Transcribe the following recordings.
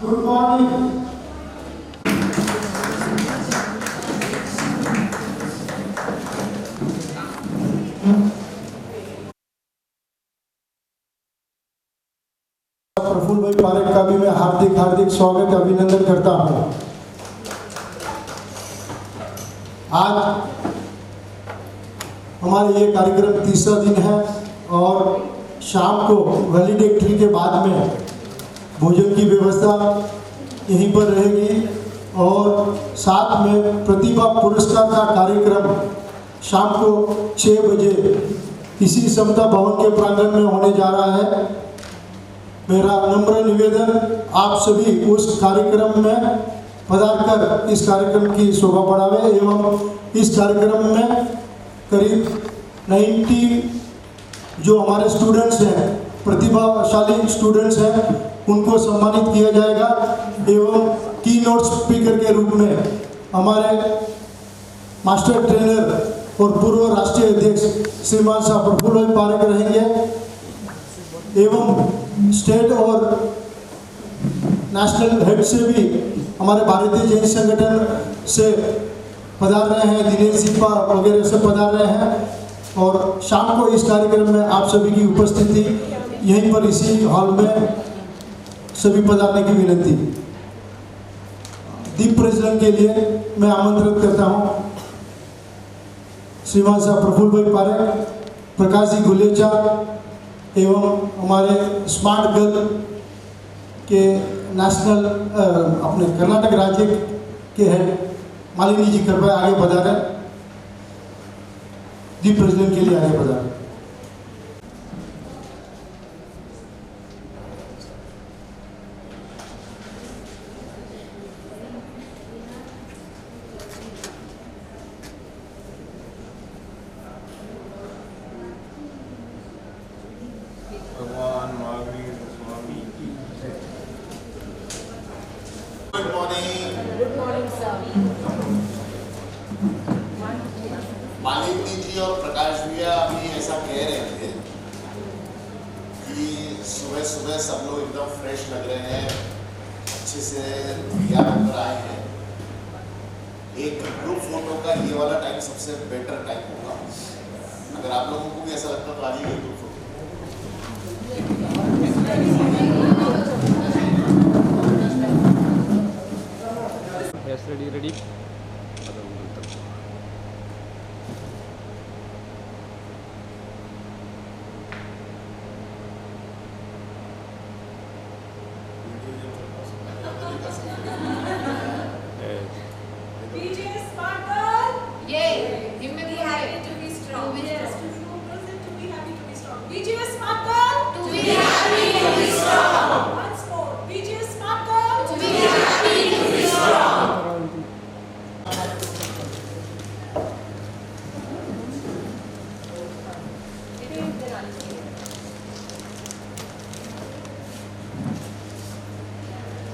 Good morning. Praful भाई पारेख का भी मैं हार्दिक स्वागत अभिनंदन करता हूं। आज हमारे ये कार्यक्रम तीसरा दिन है और शाम को वैलिडेक्ट्री के बाद में भोजन की व्यवस्था यहीं पर रहेगी और साथ में प्रतिभा पुरस्कार का कार्यक्रम शाम को 6 बजे इसी समता भवन के प्रांगण में होने जा रहा है। मेरा नम्र निवेदन, आप सभी उस कार्यक्रम में पधार कर इस कार्यक्रम की शोभा बढ़ावे एवं इस कार्यक्रम में करीब 90 जो हमारे स्टूडेंट्स हैं, प्रतिभाशाली स्टूडेंट्स हैं, उनको सम्मानित किया जाएगा एवं की नोट स्पीकर के रूप में हमारे मास्टर ट्रेनर और पूर्व राष्ट्रीय अध्यक्ष श्रीमान साहब प्रफुल्ल पारेख रहेंगे एवं स्टेट और नेशनल हेड से भी हमारे भारतीय जैन संगठन से पधार रहे हैं, दिनेश सिप्पा वगैरह से पधार रहे हैं और शाम को इस कार्यक्रम में आप सभी की उपस्थिति यहीं पर इसी हॉल में सभी पधारने की विनती। दीप प्रज्वलन के लिए मैं आमंत्रित करता हूं श्रीमान साहब प्रफुल्ल भाई पारेख, प्रकाश जी गुलेचा एवं हमारे स्मार्ट गर्ल के नेशनल अपने कर्नाटक राज्य के हेड मालिनी जी कृपया आगे पधारें, दीप प्रज्वलन के लिए आगे पधारें। मालिनी जी और प्रकाश भैया अभी ऐसा कह रहे थे कि सुबह सुबह सब लोग एकदम फ्रेश लग रहे हैं, अच्छे से तैयार होकर आए हैं। एक ग्रुप फोटो का ये वाला टाइम सबसे बेटर टाइम होगा। अगर आप लोगों को भी ऐसा लगता तो आ जाइए ग्रुप फोटो। रेडी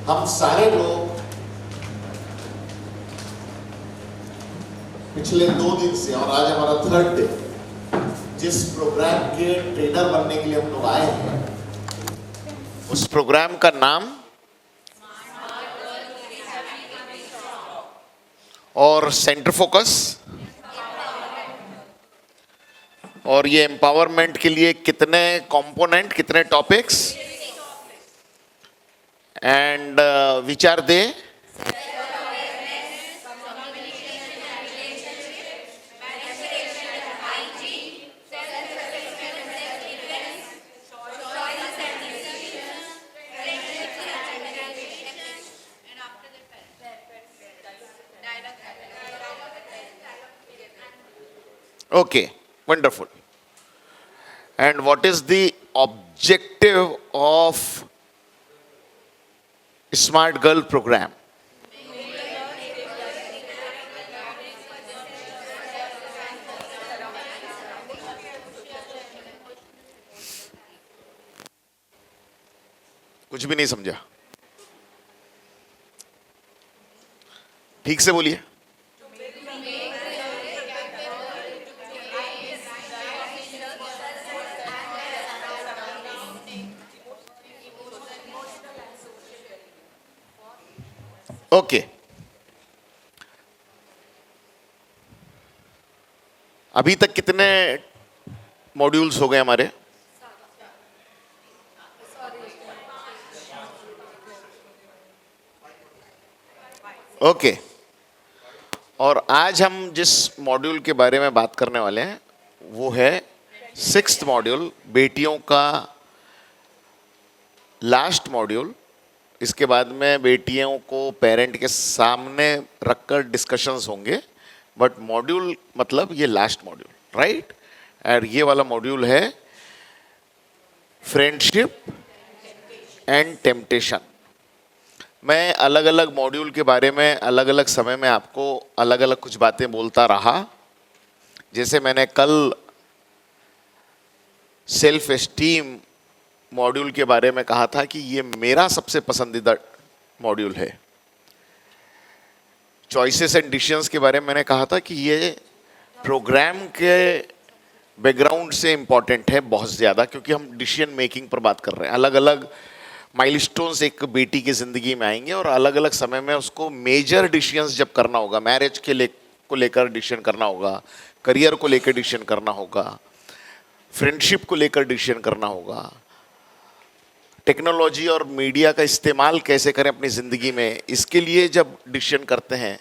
हम सारे लोग पिछले 2 दिन से और आज हमारा 3rd डे जिस प्रोग्राम के ट्रेनर बनने के लिए हम लोग आए हैं, उस प्रोग्राम का नाम और सेंटर फोकस और ये एम्पावरमेंट के लिए कितने कंपोनेंट, कितने topics and which are they? Okay, wonderful. And what is the objective of smart girl program? कुछ भी नहीं समझा, ठीक से बोलिए। ओके, अभी तक कितने मॉड्यूल्स हो गए हमारे? ओके, और आज हम जिस मॉड्यूल के बारे में बात करने वाले हैं वो है 6th मॉड्यूल, बेटियों का लास्ट मॉड्यूल। इसके बाद में बेटियों को पेरेंट के सामने रखकर डिस्कशंस होंगे, बट मॉड्यूल मतलब ये लास्ट मॉड्यूल, राइट? और ये वाला मॉड्यूल है फ्रेंडशिप एंड टेम्पटेशन। मैं अलग अलग मॉड्यूल के बारे में अलग अलग समय में आपको अलग अलग कुछ बातें बोलता रहा। जैसे मैंने कल सेल्फ एस्टीम मॉड्यूल के बारे में कहा था कि ये मेरा सबसे पसंदीदा मॉड्यूल है। चॉइसेस एंड डिसीजंस के बारे में मैंने कहा था कि ये प्रोग्राम के बैकग्राउंड से इम्पॉर्टेंट है बहुत ज़्यादा, क्योंकि हम डिसीजन मेकिंग पर बात कर रहे हैं। अलग अलग माइलस्टोन्स एक बेटी की ज़िंदगी में आएंगे और अलग अलग समय में उसको मेजर डिसीजंस जब करना होगा, मैरिज को लेकर डिसीजन करना होगा, करियर को लेकर डिसीजन करना होगा, फ्रेंडशिप को लेकर डिसीजन करना होगा, टेक्नोलॉजी और मीडिया का इस्तेमाल कैसे करें अपनी ज़िंदगी में, इसके लिए जब डिसीजन करते हैं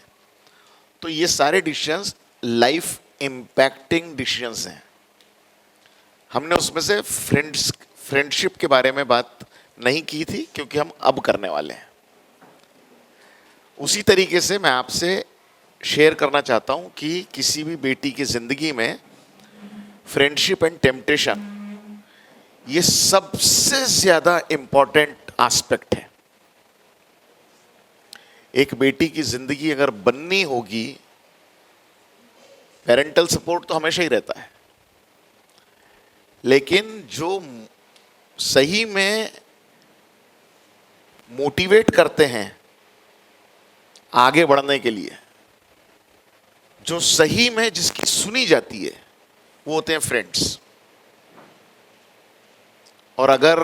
तो ये सारे डिसीजंस लाइफ इम्पैक्टिंग डिसीजंस हैं। हमने उसमें से फ्रेंडशिप के बारे में बात नहीं की थी क्योंकि हम अब करने वाले हैं। उसी तरीके से मैं आपसे शेयर करना चाहता हूं कि किसी भी बेटी की ज़िंदगी में फ्रेंडशिप एंड टेम्पटेशन ये सबसे ज़्यादा इम्पॉर्टेंट एस्पेक्ट है। एक बेटी की ज़िंदगी अगर बननी होगी, पेरेंटल सपोर्ट तो हमेशा ही रहता है, लेकिन जो सही में मोटिवेट करते हैं आगे बढ़ने के लिए, जो सही में जिसकी सुनी जाती है, वो होते हैं फ्रेंड्स। और अगर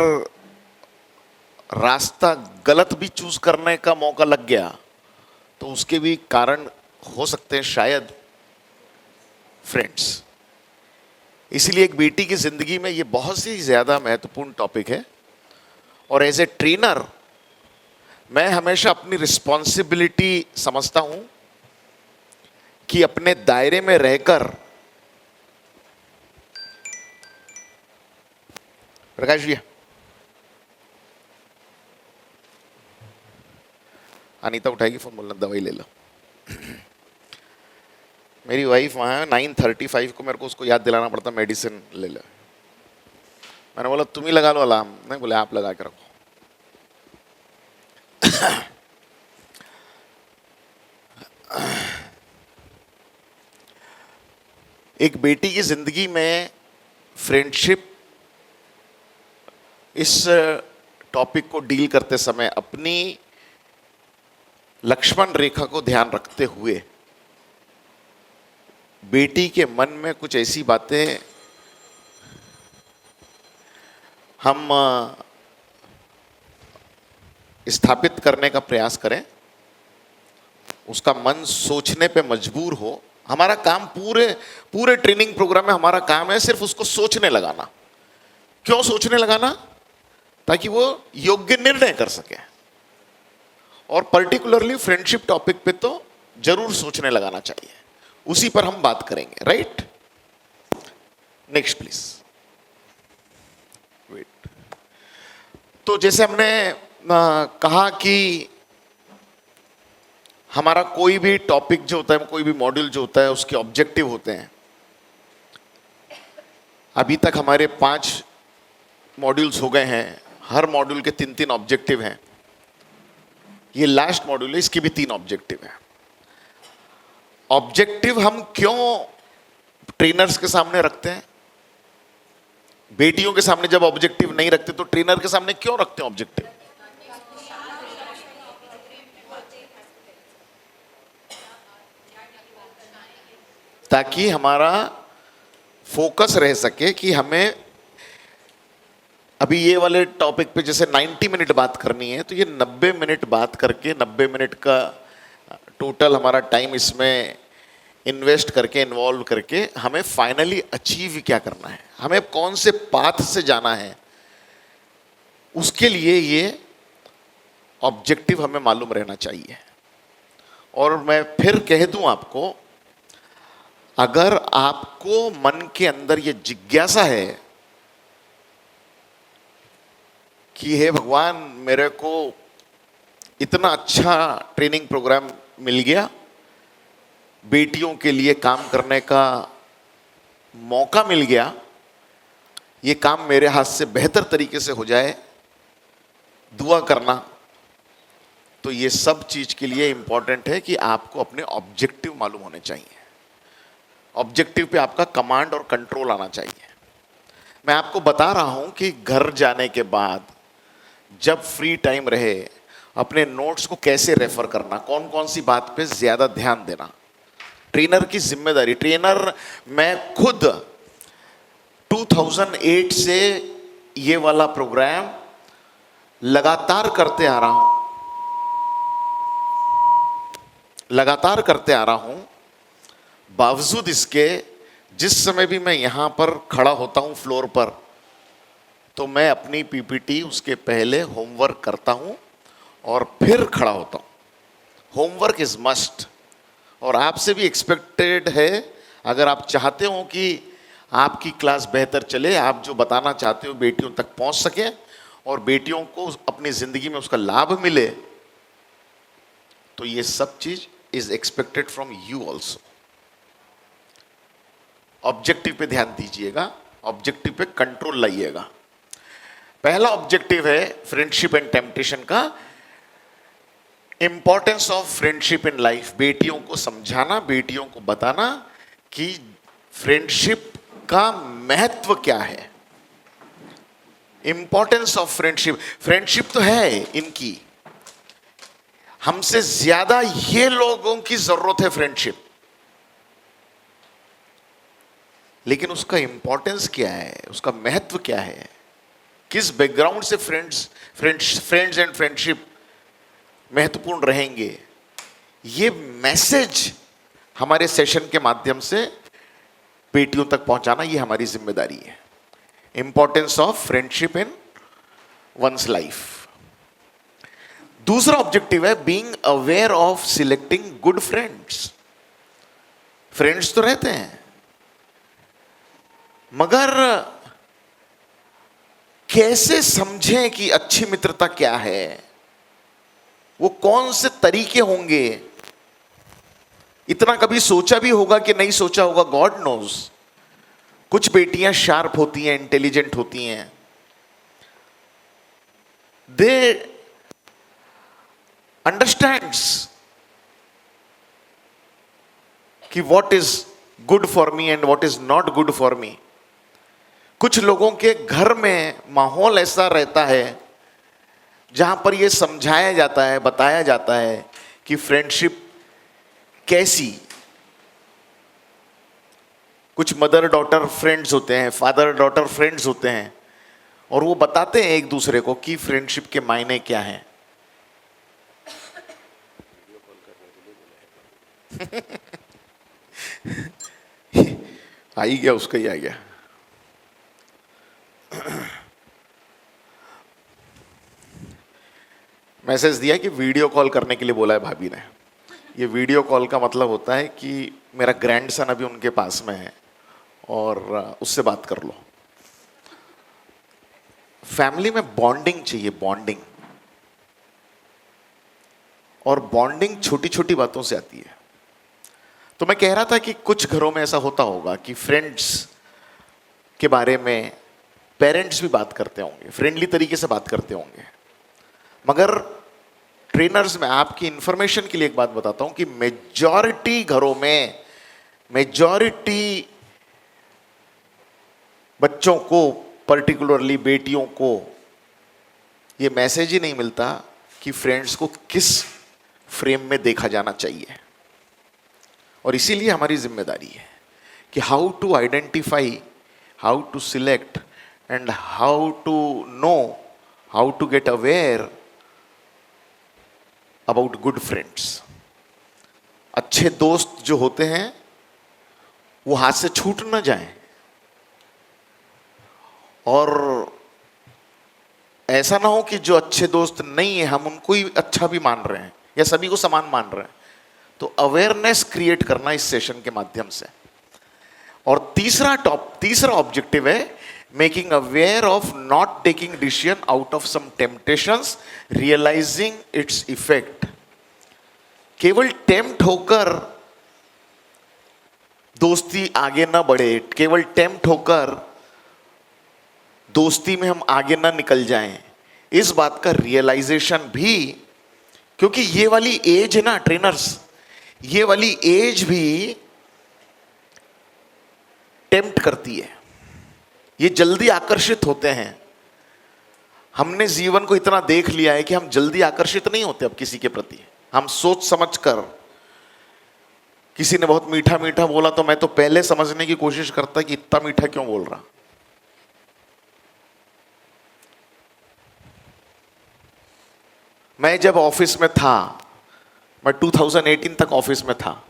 रास्ता गलत भी चूज करने का मौका लग गया तो उसके भी कारण हो सकते हैं शायद फ्रेंड्स। इसलिए एक बेटी की जिंदगी में ये बहुत ही ज्यादा महत्वपूर्ण टॉपिक है। और एज ए ट्रेनर मैं हमेशा अपनी रिस्पॉन्सिबिलिटी समझता हूं कि अपने दायरे में रहकर, प्रकाश भैया, अनीता उठाएगी फोन, बोलना दवाई ले लो। मेरी वाइफ वहाँ है, 9:35 को मेरे को उसको याद दिलाना पड़ता मेडिसिन ले लो। मैंने बोला तुम ही लगा लो अलार्म, नहीं बोले आप लगा के रखो। एक बेटी की जिंदगी में फ्रेंडशिप, इस टॉपिक को डील करते समय अपनी लक्ष्मण रेखा को ध्यान रखते हुए बेटी के मन में कुछ ऐसी बातें हम स्थापित करने का प्रयास करें, उसका मन सोचने पे मजबूर हो। हमारा काम पूरे ट्रेनिंग प्रोग्राम में हमारा काम है सिर्फ उसको सोचने लगाना। क्यों सोचने लगाना? ताकि वो योग्य निर्णय कर सके। और पर्टिकुलरली फ्रेंडशिप टॉपिक पे तो जरूर सोचने लगाना चाहिए। उसी पर हम बात करेंगे, राइट? Next please, wait. तो जैसे हमने कहा कि हमारा कोई भी टॉपिक जो होता है, कोई भी मॉड्यूल जो होता है, उसके ऑब्जेक्टिव होते हैं। अभी तक हमारे 5 मॉड्यूल्स हो गए हैं, हर मॉड्यूल के 3-3 ऑब्जेक्टिव हैं। ये लास्ट मॉड्यूल है, इसके भी 3 ऑब्जेक्टिव हैं। ऑब्जेक्टिव हम क्यों ट्रेनर्स के सामने रखते हैं? बेटियों के सामने जब ऑब्जेक्टिव नहीं रखते तो ट्रेनर के सामने क्यों रखते हैं ऑब्जेक्टिव? ताकि हमारा फोकस रह सके कि हमें अभी ये वाले टॉपिक पे जैसे 90 मिनट बात करनी है, तो ये 90 मिनट बात करके 90 मिनट का टोटल हमारा टाइम इसमें इन्वेस्ट करके, इन्वॉल्व करके हमें फाइनली अचीव क्या करना है, हमें कौन से पाथ से जाना है, उसके लिए ये ऑब्जेक्टिव हमें मालूम रहना चाहिए। और मैं फिर कह दूं आपको, अगर आपको मन के अंदर ये जिज्ञासा है कि हे भगवान, मेरे को इतना अच्छा ट्रेनिंग प्रोग्राम मिल गया, बेटियों के लिए काम करने का मौका मिल गया, ये काम मेरे हाथ से बेहतर तरीके से हो जाए, दुआ करना। तो ये सब चीज के लिए इंपॉर्टेंट है कि आपको अपने ऑब्जेक्टिव मालूम होने चाहिए। ऑब्जेक्टिव पे आपका कमांड और कंट्रोल आना चाहिए। मैं आपको बता रहा हूं कि घर जाने के बाद जब फ्री टाइम रहे, अपने नोट्स को कैसे रेफर करना, कौन कौन सी बात पे ज्यादा ध्यान देना, ट्रेनर की जिम्मेदारी। ट्रेनर मैं खुद 2008 से ये वाला प्रोग्राम लगातार करते आ रहा हूं। बावजूद इसके, जिस समय भी मैं यहां पर खड़ा होता हूं फ्लोर पर, तो मैं अपनी पीपीटी उसके पहले होमवर्क करता हूं और फिर खड़ा होता हूं। होमवर्क इज मस्ट, और आपसे भी एक्सपेक्टेड है। अगर आप चाहते हो कि आपकी क्लास बेहतर चले, आप जो बताना चाहते हो बेटियों तक पहुंच सके और बेटियों को अपनी जिंदगी में उसका लाभ मिले, तो ये सब चीज is expected from you also. Objective पे ध्यान दीजिएगा, ऑब्जेक्टिव पे कंट्रोल लाइएगा। पहला ऑब्जेक्टिव है फ्रेंडशिप एंड टेम्पटेशन का, importance of friendship in life. बेटियों को समझाना, बेटियों को बताना कि फ्रेंडशिप का महत्व क्या है, इंपॉर्टेंस ऑफ फ्रेंडशिप। फ्रेंडशिप तो है इनकी, हमसे ज्यादा ये लोगों की जरूरत है फ्रेंडशिप, लेकिन उसका इंपॉर्टेंस क्या है, उसका महत्व क्या है, किस बैकग्राउंड से फ्रेंड्स एंड फ्रेंडशिप महत्वपूर्ण रहेंगे, ये मैसेज हमारे सेशन के माध्यम से बेटियों तक पहुंचाना, ये हमारी जिम्मेदारी है। Importance of friendship in one's life. दूसरा ऑब्जेक्टिव है being aware of selecting good friends. Friends तो रहते हैं, मगर कैसे समझें कि अच्छी मित्रता क्या है, वो कौन से तरीके होंगे, इतना कभी सोचा भी होगा कि नहीं सोचा होगा, गॉड नोज। कुछ बेटियां शार्प होती हैं, इंटेलिजेंट होती हैं, दे अंडरस्टैंड्स कि what is good for me and what is not good for me. कुछ लोगों के घर में माहौल ऐसा रहता है जहां पर यह समझाया जाता है, बताया जाता है कि फ्रेंडशिप कैसी। कुछ मदर डॉटर फ्रेंड्स होते हैं, फादर डॉटर फ्रेंड्स होते हैं, और वो बताते हैं एक दूसरे को कि फ्रेंडशिप के मायने क्या हैं। आ ही गया, उसका ही आ गया। मैसेज दिया कि वीडियो कॉल करने के लिए बोला है भाभी ने। ये वीडियो कॉल का मतलब होता है कि मेरा ग्रैंडसन अभी उनके पास में है और उससे बात कर लो। फैमिली में बॉन्डिंग चाहिए, बॉन्डिंग। और बॉन्डिंग छोटी छोटी बातों से आती है। तो मैं कह रहा था कि कुछ घरों में ऐसा होता होगा कि फ्रेंड्स के बारे में पेरेंट्स भी बात करते होंगे, फ्रेंडली तरीके से बात करते होंगे, मगर ट्रेनर्स में आपकी इंफॉर्मेशन के लिए एक बात बताता हूं कि मेजॉरिटी घरों में, मेजॉरिटी बच्चों को, पर्टिकुलरली बेटियों को, यह मैसेज ही नहीं मिलता कि फ्रेंड्स को किस फ्रेम में देखा जाना चाहिए। और इसीलिए हमारी जिम्मेदारी है कि how to identify, how to select and how to know, how to get aware about good friends. अच्छे दोस्त जो होते हैं वो हाथ से छूट ना जाएं, और ऐसा ना हो कि जो अच्छे दोस्त नहीं है हम उनको ही अच्छा भी मान रहे हैं या सभी को समान मान रहे हैं. तो अवेयरनेस क्रिएट करना इस सेशन के माध्यम से. और तीसरा ऑब्जेक्टिव है making aware of not taking decision out of some temptations, realizing its effect. केवल टेम्प्ट होकर दोस्ती आगे ना बढ़े, केवल टेम्प्ट होकर दोस्ती में हम आगे ना निकल जाएं, इस बात का रियलाइजेशन भी, क्योंकि ये वाली एज है ना ट्रेनर्स, ये वाली एज भी टेम्प्ट करती है. ये जल्दी आकर्षित होते हैं. हमने जीवन को इतना देख लिया है कि हम जल्दी आकर्षित नहीं होते अब किसी के प्रति. हम सोच समझ कर, किसी ने बहुत मीठा मीठा बोला तो मैं तो पहले समझने की कोशिश करता कि इतना मीठा क्यों बोल रहा. मैं जब ऑफिस में था, मैं 2018 तक ऑफिस में था,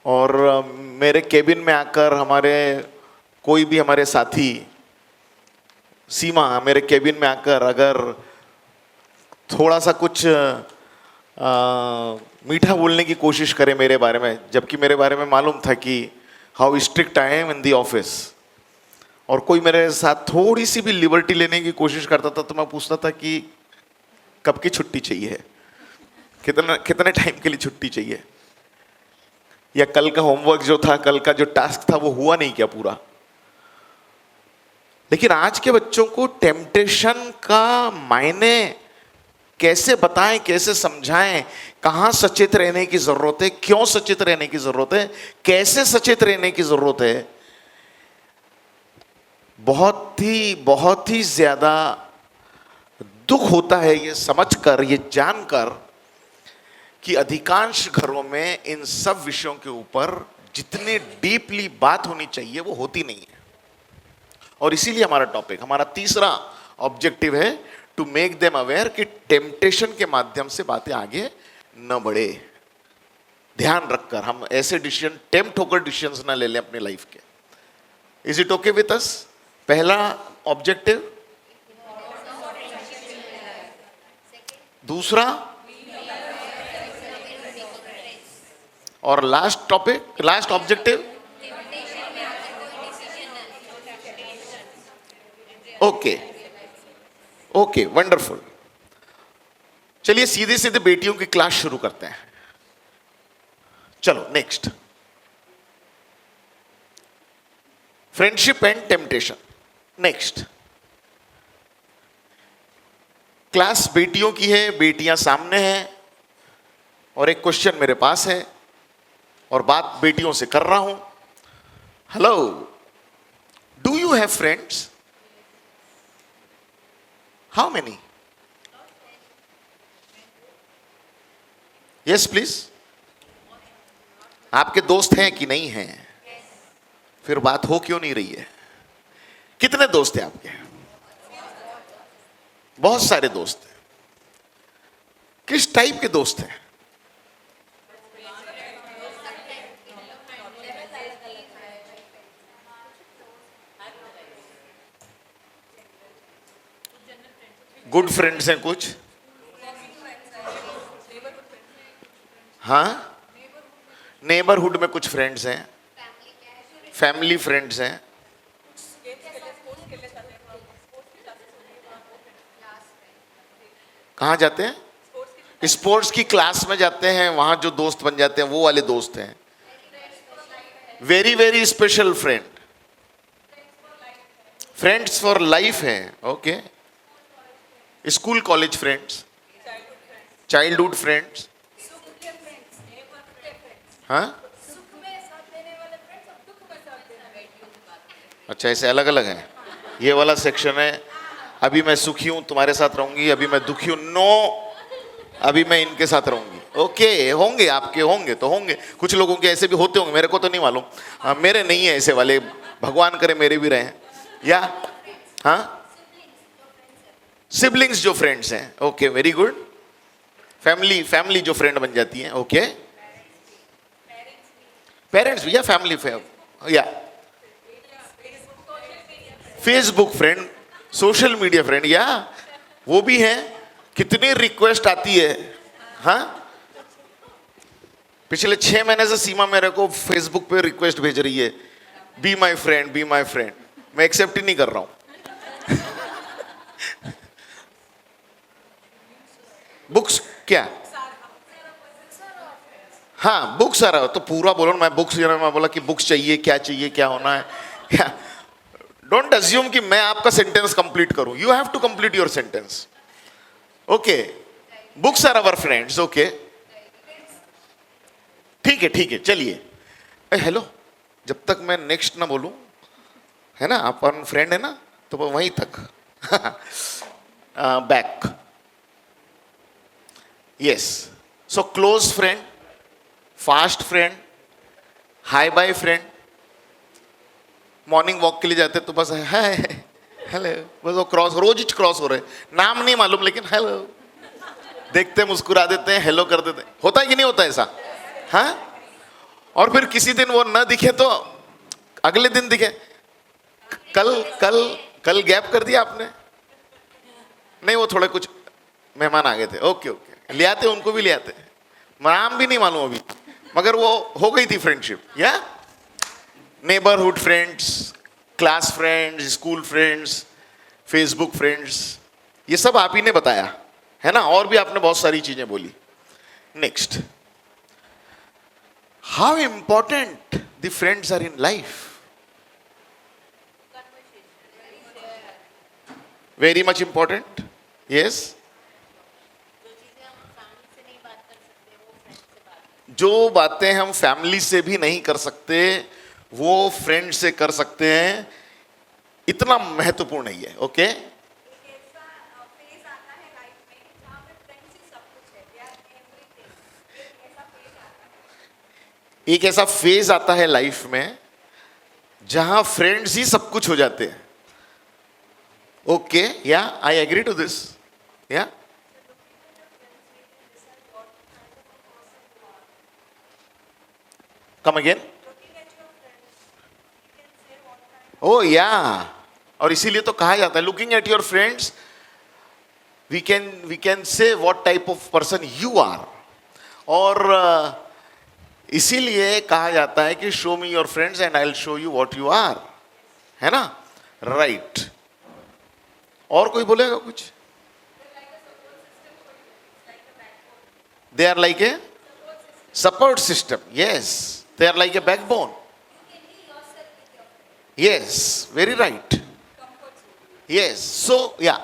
और मेरे केबिन में आकर कोई भी हमारे साथी, सीमा मेरे केबिन में आकर अगर थोड़ा सा कुछ मीठा बोलने की कोशिश करे मेरे बारे में, जबकि मेरे बारे में मालूम था कि how strict I am in the office, और कोई मेरे साथ थोड़ी सी भी लिबर्टी लेने की कोशिश करता था तो मैं पूछता था कि कब की छुट्टी चाहिए, कितने टाइम के लिए छुट्टी चाहिए, या कल का होमवर्क जो था, कल का जो टास्क था वो हुआ नहीं क्या पूरा. लेकिन आज के बच्चों को टेम्पटेशन का मायने कैसे बताएं, कैसे समझाएं, कहां सचेत रहने की जरूरत है, क्यों सचेत रहने की जरूरत है, कैसे सचेत रहने की जरूरत है, बहुत ही ज्यादा दुख होता है ये समझकर, ये जानकर कि अधिकांश घरों में इन सब विषयों के ऊपर जितने डीपली बात होनी चाहिए वो होती नहीं है. और इसीलिए हमारा तीसरा ऑब्जेक्टिव है टू मेक देम अवेयर कि टेम्पटेशन के माध्यम से बातें आगे न बढ़े. ध्यान रखकर हम ऐसे डिसीजन, टेम्प्ट होकर डिसीजंस ना ले लें अपनी लाइफ के. Is it okay with us? पहला ऑब्जेक्टिव. दूसरा और लास्ट ऑब्जेक्टिव. Okay wonderful. चलिए सीधे सीधे बेटियों की क्लास शुरू करते हैं. चलो next, friendship and temptation. Next class बेटियों की है, बेटियां सामने हैं, और एक क्वेश्चन मेरे पास है और बात बेटियों से कर रहा हूं. Hello, do you have friends? How many? Yes please. आपके दोस्त हैं कि नहीं हैं? फिर बात हो क्यों नहीं रही है? कितने दोस्त हैं आपके? बहुत सारे दोस्त हैं. किस टाइप के दोस्त हैं? गुड फ्रेंड्स हैं कुछ, हाँ, नेबरहुड में कुछ फ्रेंड्स हैं, फैमिली फ्रेंड्स हैं. कहाँ जाते हैं? स्पोर्ट्स की क्लास में जाते हैं, वहां जो दोस्त बन जाते हैं वो वाले दोस्त हैं. Very very special friend, friends for life हैं. Okay. School college friends, childhood friends, हाँ, अच्छा ऐसे अलग अलग हैं. ये वाला सेक्शन है, अभी मैं सुखी हूं तुम्हारे साथ रहूंगी, अभी मैं दुखी हूं, नो अभी मैं इनके साथ रहूंगी. ओके, होंगे आपके, होंगे तो होंगे, कुछ लोगों के ऐसे भी होते होंगे, मेरे को तो नहीं मालूम. मेरे नहीं है ऐसे वाले, भगवान करे मेरे भी रहे. या हाँ, सिबलिंग्स जो फ्रेंड्स हैं, ओके, वेरी गुड। फैमिली जो फ्रेंड बन जाती है, ओके। पेरेंट्स भी, या फैमिली या Facebook friend, social media friend, या वो भी है। कितनी रिक्वेस्ट आती है, हाँ। पिछले 6 महीने से सीमा मेरे को फेसबुक पे रिक्वेस्ट भेज रही है, be my friend, be my friend. मैं एक्सेप्ट ही नहीं कर रहा हूं। बुक्स क्या? हाँ, बुक्स आ रहा हो तो पूरा बोलो ना। मैं बुक्स, मैं बोला कि बुक्स चाहिए, क्या चाहिए, क्या होना है। डोंट अज्यूम कि मैं आपका सेंटेंस कंप्लीट करूं। You have to complete your sentence, okay. Books are our friends, okay, ठीक है, ठीक है, चलिए। हेलो, जब तक मैं नेक्स्ट ना बोलूं, है ना, अपन फ्रेंड है ना, तो वहीं तक। Back, yes. So close friend, fast friend, hi bye friend. Morning walk के लिए जाते तो बस हाय हेलो, बस वो रोज क्रॉस हो रहे, नाम नहीं मालूम लेकिन हेलो, देखते मुस्कुरा देते हैं, हेलो कर देते हैं। होता है कि नहीं होता ऐसा? हाँ। और फिर किसी दिन वो न दिखे तो अगले दिन दिखे, कल गैप कर दिया आपने, नहीं वो थोड़े कुछ मेहमान आ गए थे, ओके ओके, ले आते, उनको भी ले आते, नाम भी नहीं मालूम अभी, मगर वो हो गई थी फ्रेंडशिप। या neighbourhood friends, class friends, school friends, Facebook friends, ये सब आप ही ने बताया है ना, और भी आपने बहुत सारी चीजें बोली। Next, how important the friends are in life? Very much important, yes. जो बातें हम फैमिली से भी नहीं कर सकते वो फ्रेंड से कर सकते हैं, इतना महत्वपूर्ण नहीं है, ओके। एक ऐसा फेज आता है लाइफ में जहां फ्रेंड्स ही सब कुछ हो जाते हैं, ओके। या आई एग्री टू दिस, या कम अगेन। ओ या, और इसीलिए तो कहा जाता है looking at your friends we can see what type of person you are. और इसीलिए कहा जाता है कि show me your friends and I will show you what you are, है ना, राइट। और कोई बोलेगा कुछ? They are like a support system, yes, they are like a backbone, yes, very right, yes. So yeah,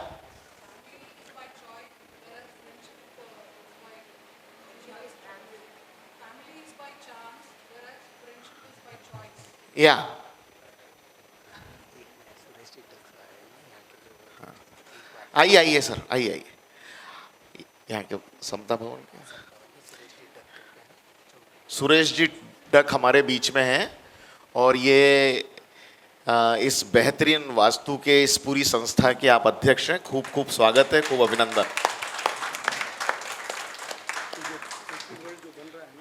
yeah, आइए sir, आइए यहाँ के समता भवन के सुरेश जी डक हमारे बीच में हैं, और ये इस बेहतरीन वास्तु के इस पूरी संस्था के आप अध्यक्ष हैं। खूब खूब स्वागत है, खूब अभिनंदन।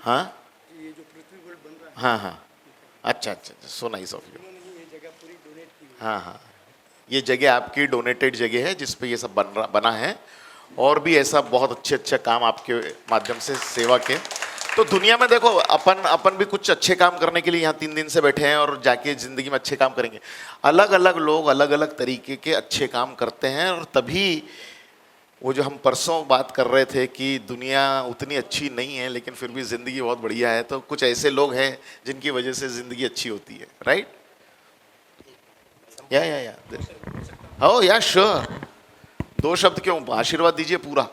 हाँ, ये जो पृथ्वी गोल्ड बन रहा है, हाँ हाँ, अच्छा अच्छा, सो नाइस ऑफ यू। हाँ हाँ, ये जगह आपकी डोनेटेड जगह है जिसपे ये सब बना है, और भी ऐसा बहुत अच्छे अच्छे काम आपके माध्यम से सेवा के। तो दुनिया में देखो, अपन भी कुछ अच्छे काम करने के लिए यहाँ 3 दिन से बैठे हैं और जाके ज़िंदगी में अच्छे काम करेंगे। अलग अलग लोग अलग अलग तरीके के अच्छे काम करते हैं, और तभी वो जो हम परसों बात कर रहे थे कि दुनिया उतनी अच्छी नहीं है लेकिन फिर भी ज़िंदगी बहुत बढ़िया है, तो कुछ ऐसे लोग हैं जिनकी वजह से ज़िंदगी अच्छी होती है, राइट? या ओ या श्योर, 2 शब्द क्यों, आशीर्वाद दीजिए पूरा।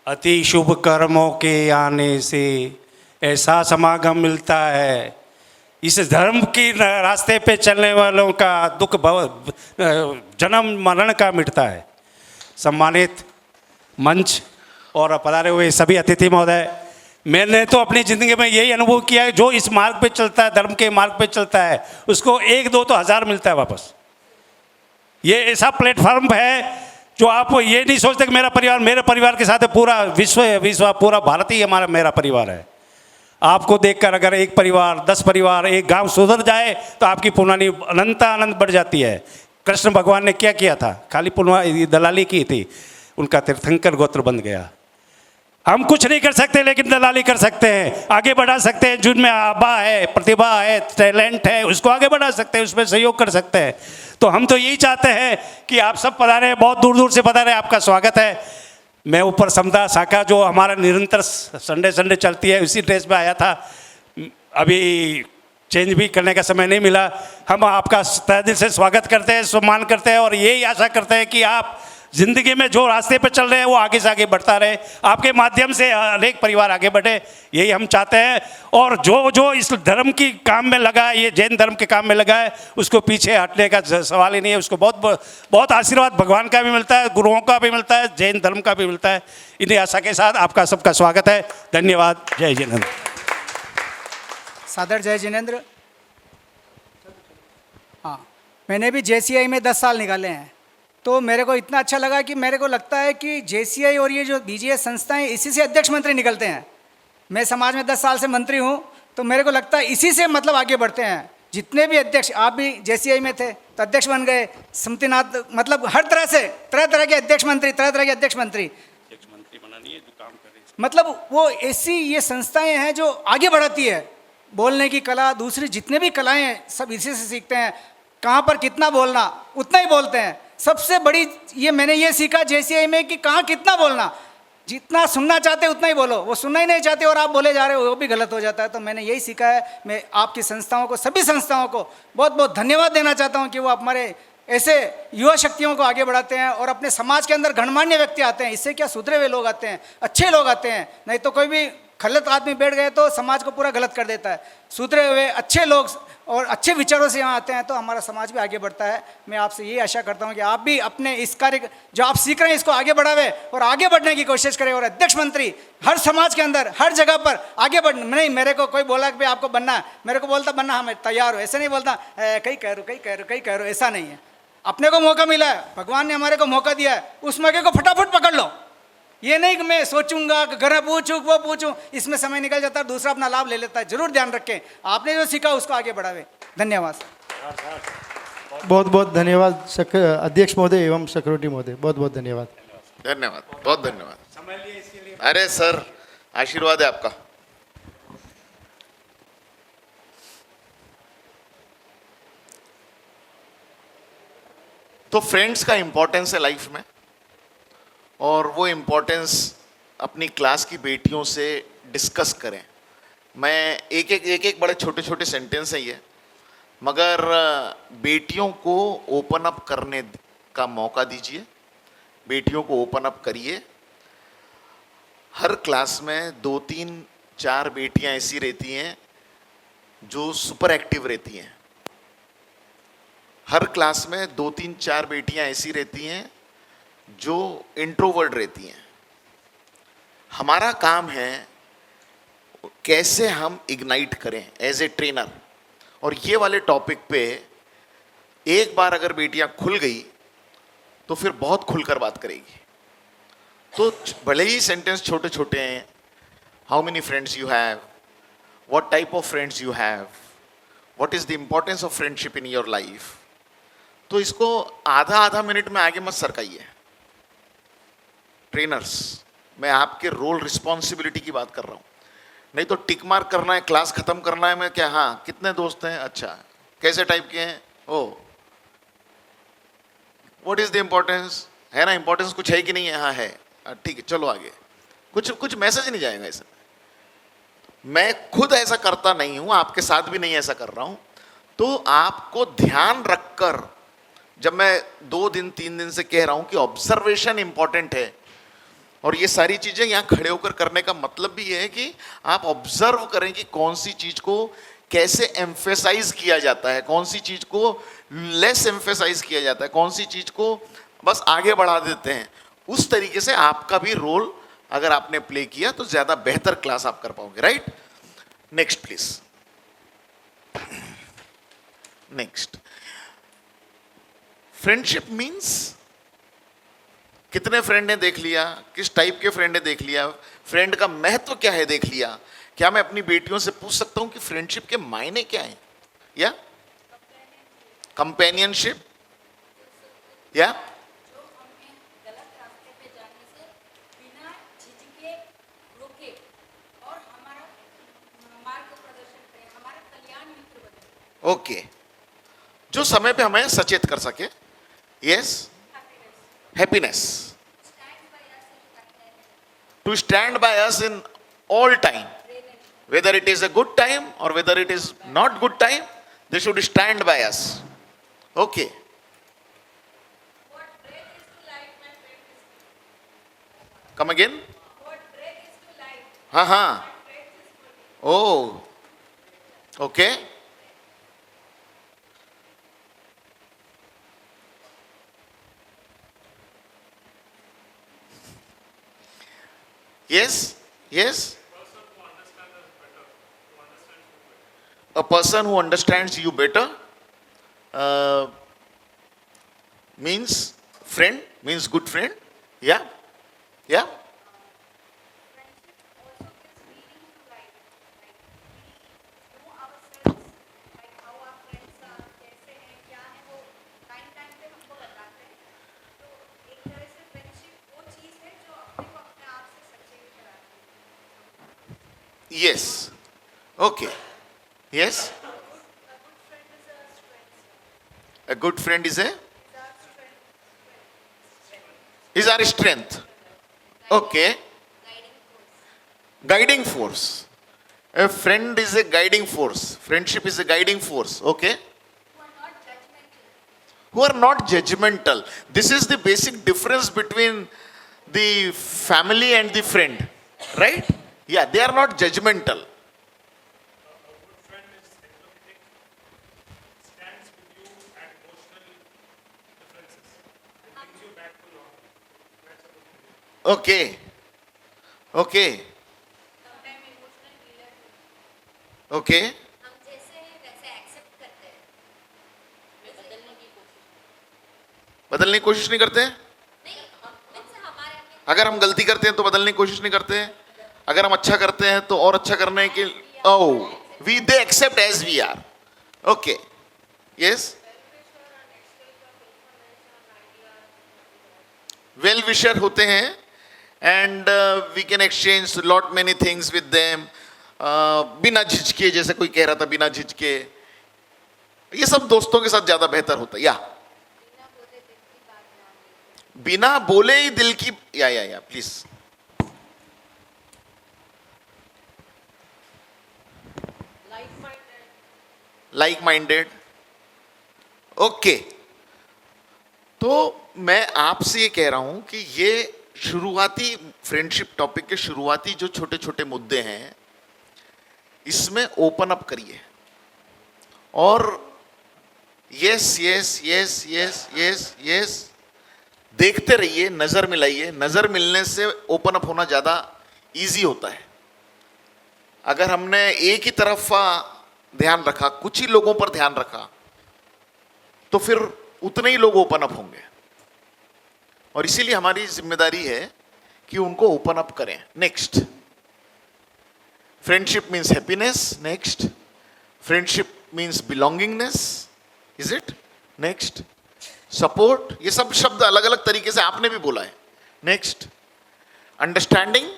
अति शुभ कर्मों के आने से ऐसा समागम मिलता है, इस धर्म की रास्ते पे चलने वालों का दुख जन्म मरण का मिटता है। सम्मानित मंच और पधारे हुए सभी अतिथि महोदय, मैंने तो अपनी ज़िंदगी में यही अनुभव किया है, जो इस मार्ग पे चलता है, धर्म के मार्ग पे चलता है, उसको 1 2 तो 1000 मिलता है वापस। ये ऐसा प्लेटफॉर्म है जो आप ये नहीं सोचते कि मेरे परिवार के साथ है, पूरा विश्व पूरा भारत ही हमारा मेरा परिवार है। आपको देखकर अगर एक परिवार, 10 परिवार, एक गांव सुधर जाए तो आपकी पुरानी अनंत बढ़ जाती है। कृष्ण भगवान ने क्या किया था? खाली दलाली की थी, उनका तीर्थंकर गोत्र बन गया। हम कुछ नहीं कर सकते लेकिन दलाली कर सकते हैं, आगे बढ़ा सकते हैं। जिनमें आभा है, प्रतिभा है, टैलेंट है, उसको आगे बढ़ा सकते हैं, उसमें सहयोग कर सकते हैं। तो हम तो यही चाहते हैं कि आप सब पधारे, बहुत दूर दूर से पधारे, आपका स्वागत है। मैं ऊपर समता शाखा जो हमारा निरंतर संडे चलती है, उसी ड्रेस में आया था। अभी चेंज भी करने का समय नहीं मिला। हम आपका तहे दिल से स्वागत करते हैं, सम्मान करते हैं और यही आशा करते हैं कि आप जिंदगी में जो रास्ते पर चल रहे हैं वो आगे से आगे बढ़ता रहे, आपके माध्यम से अनेक परिवार आगे बढ़े, यही हम चाहते हैं। और जो इस धर्म की काम में लगा है, ये जैन धर्म के काम में लगा है, उसको पीछे हटने का सवाल ही नहीं है। उसको बहुत आशीर्वाद भगवान का भी मिलता है, गुरुओं का भी मिलता है, जैन धर्म का भी मिलता है। इन्हीं आशा के साथ आपका सबका स्वागत है। धन्यवाद। जय जिनेंद्र। सादर जय जिनेंद्र। हाँ, मैंने भी JCI में 10 साल निकाले हैं, तो मेरे को इतना अच्छा लगा कि मेरे को लगता है कि JCI और ये जो BGS संस्थाएं, इसी से अध्यक्ष मंत्री निकलते हैं। मैं समाज में 10 साल से मंत्री हूँ, तो मेरे को लगता है इसी से मतलब आगे बढ़ते हैं। जितने भी अध्यक्ष, आप भी JCI में थे तो अध्यक्ष बन गए, समतिनाथ, मतलब हर तरह से तरह के अध्यक्ष मंत्री, तरह के अध्यक्ष मंत्री बनानी है जो काम कर रही है। मतलब वो ऐसी ये संस्थाएं हैं जो आगे बढ़ाती है। बोलने की कला, दूसरी जितने भी कलाएं हैं, सब इसी से सीखते हैं। कहाँ पर कितना बोलना, उतना ही बोलते हैं। सबसे बड़ी ये मैंने ये सीखा JCI में कि कहाँ कितना बोलना, जितना सुनना चाहते उतना ही बोलो। वो सुनना ही नहीं चाहते और आप बोले जा रहे हो, वो भी गलत हो जाता है। तो मैंने यही सीखा है। मैं आपकी संस्थाओं को, सभी संस्थाओं को बहुत बहुत धन्यवाद देना चाहता हूँ कि वो हमारे ऐसे युवा शक्तियों को आगे बढ़ाते हैं और अपने समाज के अंदर गणमान्य व्यक्ति आते हैं। इससे क्या, सुधरे हुए लोग आते हैं, अच्छे लोग आते हैं। नहीं तो कोई भी गलत आदमी बैठ गए तो समाज को पूरा गलत कर देता है। सुधरे हुए अच्छे लोग और अच्छे विचारों से यहाँ आते हैं तो हमारा समाज भी आगे बढ़ता है। मैं आपसे ये आशा करता हूँ कि आप भी अपने इस कार्य जो आप सीख रहे हैं इसको आगे बढ़ावे और आगे बढ़ने की कोशिश करें। और अध्यक्ष मंत्री हर समाज के अंदर, हर जगह पर आगे बढ़। नहीं, मेरे को कोई बोला कि आपको बनना है, मेरे को बोलता बनना, हाँ मैं तैयार हूँ, ऐसे नहीं बोलता कहीं कह रहा हूँ, ऐसा नहीं है। अपने को मौका मिला है, भगवान ने हमारे को मौका दिया है, उस मौके को फटाफट पकड़ लो। ये नहीं कि मैं सोचूंगा कि घर पूछूं वो पूछूं, इसमें समय निकल जाता है, दूसरा अपना लाभ ले लेता है। जरूर ध्यान रखें, आपने जो सीखा उसको आगे बढ़ावे। धन्यवाद। बहुत बहुत धन्यवाद अध्यक्ष महोदय एवं सेक्रेटरी महोदय, बहुत बहुत धन्यवाद। धन्यवाद, बहुत धन्यवाद। अरे सर, आशीर्वाद है आपका। तो फ्रेंड्स का इंपॉर्टेंस है लाइफ में, और वो इम्पोर्टेंस अपनी क्लास की बेटियों से डिस्कस करें। मैं एक बड़े छोटे छोटे सेंटेंस है ये, मगर बेटियों को ओपन अप करने का मौका दीजिए, बेटियों को ओपन अप करिए। हर क्लास में 2, 3, 4 बेटियां ऐसी रहती हैं जो सुपर एक्टिव रहती हैं। हर क्लास में 2, 3, 4 बेटियां ऐसी रहती हैं जो इंट्रोवर्ट रहती हैं। हमारा काम है कैसे हम इग्नाइट करें एज ए ट्रेनर। और ये वाले टॉपिक पे एक बार अगर बेटियां खुल गई तो फिर बहुत खुलकर बात करेगी। तो भले ही सेंटेंस छोटे छोटे हैं, how many friends you have, what type of friends you have, what is the importance of friendship in your life, तो इसको आधा मिनट में आगे मत सरकाइए। ट्रेनर्स, मैं आपके रोल रिस्पॉन्सिबिलिटी की बात कर रहा हूँ। नहीं तो टिक मार्क करना है, क्लास खत्म करना है, मैं क्या, हाँ कितने दोस्त हैं, अच्छा कैसे टाइप के हैं, oh what is the importance, है ना, इम्पोर्टेंस कुछ है कि नहीं है, हाँ है, ठीक है चलो आगे। कुछ मैसेज नहीं जाएगा इसमें। मैं खुद ऐसा करता नहीं हूँ, आपके साथ भी नहीं ऐसा कर रहा हूँ। तो आपको ध्यान रखकर, जब मैं 2 दिन 3 दिन से कह रहा हूँ कि ऑब्जर्वेशन इंपॉर्टेंट है, और ये सारी चीजें यहाँ खड़े होकर करने का मतलब भी ये है कि आप ऑब्जर्व करें कि कौन सी चीज को कैसे एम्फेसाइज किया जाता है, कौन सी चीज को लेस एम्फेसाइज किया जाता है, कौन सी चीज को बस आगे बढ़ा देते हैं। उस तरीके से आपका भी रोल अगर आपने प्ले किया तो ज्यादा बेहतर क्लास आप कर पाओगे। Right, next please, next. Friendship means कितने फ्रेंड ने देख लिया, किस टाइप के फ्रेंड ने देख लिया, फ्रेंड का महत्व क्या है देख लिया। क्या मैं अपनी बेटियों से पूछ सकता हूं कि फ्रेंडशिप के मायने क्या हैं? या कंपेनियनशिप, या ओके, जो समय पे हमें सचेत कर सके। Yes, happiness, to stand by us in all time, whether it is a good time or whether it is not good time, they should stand by us. Okay. Come again. Ha. Oh, okay. Yes. A person who understands you better means friend, means good friend. Yeah. Yes. Okay. Yes. A good friend is our strength. Okay. Guiding force. A friend is a guiding force. Friendship is a guiding force. Okay. Who are not judgmental. This is the basic difference between the family and the friend. Right? Yeah, they are not judgmental. Okay. Okay. Okay. बदलने की कोशिश नहीं करते हैं। अगर हम गलती करते हैं तो बदलने की कोशिश नहीं करते हैं। अगर हम अच्छा करते हैं तो और अच्छा करने के we they accept as we are. Okay. Yes. Well wisher होते हैं and we can exchange lot many things with them. बिना झिझके, जैसे कोई कह रहा था बिना झिझके, ये सब दोस्तों के साथ ज्यादा बेहतर होता है। या बिना बोले ही दिल की या प्लीज। Like minded. ओके, तो मैं आपसे ये कह रहा हूं कि ये शुरुआती फ्रेंडशिप टॉपिक के शुरुआती जो छोटे छोटे मुद्दे हैं, इसमें ओपन अप करिए और yes yes yes yes yes yes देखते रहिए, नजर मिलाइए। नजर मिलने से ओपन अप होना ज्यादा इजी होता है। अगर हमने एक ही तरफ ध्यान रखा, कुछ ही लोगों पर ध्यान रखा, तो फिर उतने ही लोग ओपन अप होंगे। और इसीलिए हमारी जिम्मेदारी है कि उनको ओपन अप करें। Next, friendship means happiness. Next, friendship means belongingness. Is it? Next, support. ये सब शब्द अलग अलग तरीके से आपने भी बोला है। Next, understanding.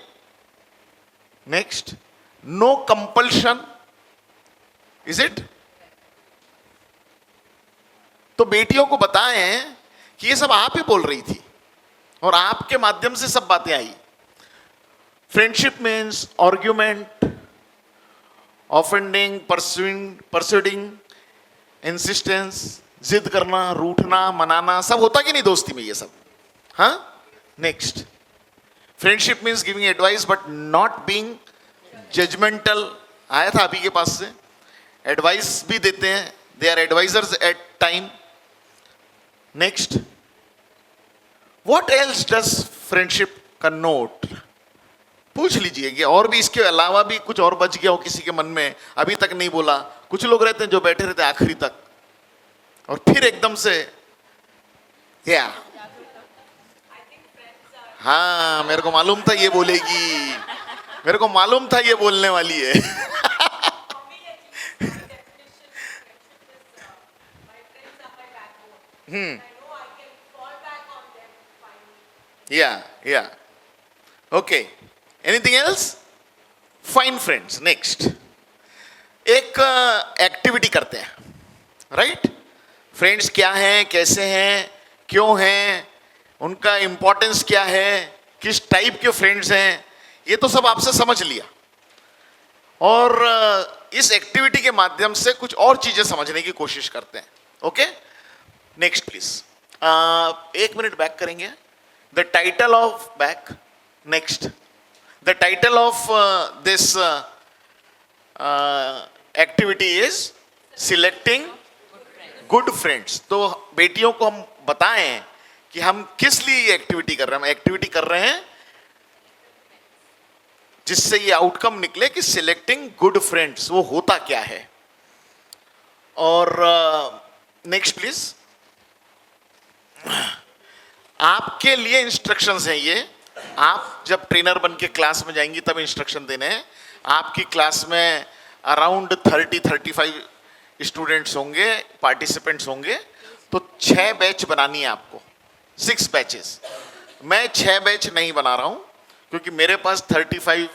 Next, no compulsion. Is it? तो बेटियों को बताएं कि ये सब आप ही बोल रही थी और आपके माध्यम से सब बातें आई। Friendship means argument, offending, persuading, insistence, जिद करना, रूठना, मनाना, सब होता कि नहीं दोस्ती में ये सब? हाँ। Next, friendship means giving advice but not being judgmental. आया था अभी के पास से, एडवाइस भी देते हैं, they are advisers at time. Next, what else does friendship connote? पूछ लीजिए कि और भी इसके अलावा भी कुछ और बच गया हो किसी के मन में, अभी तक नहीं बोला। कुछ लोग रहते हैं जो बैठे रहते हैं आखिरी तक और फिर एकदम से या हाँ, मेरे को मालूम था ये बोलेगी, मेरे को मालूम था ये बोलने वाली है. Yeah. Okay. Anything else? Fine friends. Next. एक एक्टिविटी करते हैं, राइट? फ्रेंड्स क्या हैं, कैसे हैं, क्यों हैं, उनका इम्पोर्टेंस क्या है, किस टाइप के फ्रेंड्स हैं, ये तो सब आपसे समझ लिया. और इस एक्टिविटी के माध्यम से कुछ और चीजें समझने की कोशिश करते हैं. Okay, next please. 1 minute back करेंगे. The title of back. Next. The title of this activity is selecting good friends. तो बेटियों को हम बताएं कि हम किस लिए ये एक्टिविटी कर रहे हैं. हम एक्टिविटी कर रहे हैं जिससे ये आउटकम निकले कि सिलेक्टिंग गुड फ्रेंड्स वो होता क्या है. और नेक्स्ट प्लीज. आपके लिए इंस्ट्रक्शंस हैं ये. आप जब ट्रेनर बन के क्लास में जाएंगी तब इंस्ट्रक्शन देने हैं. आपकी क्लास में अराउंड 30-35 स्टूडेंट्स होंगे, पार्टिसिपेंट्स होंगे. तो 6 बैच बनानी है आपको, 6 बैचेस. मैं 6 बैच नहीं बना रहा हूं क्योंकि मेरे पास 35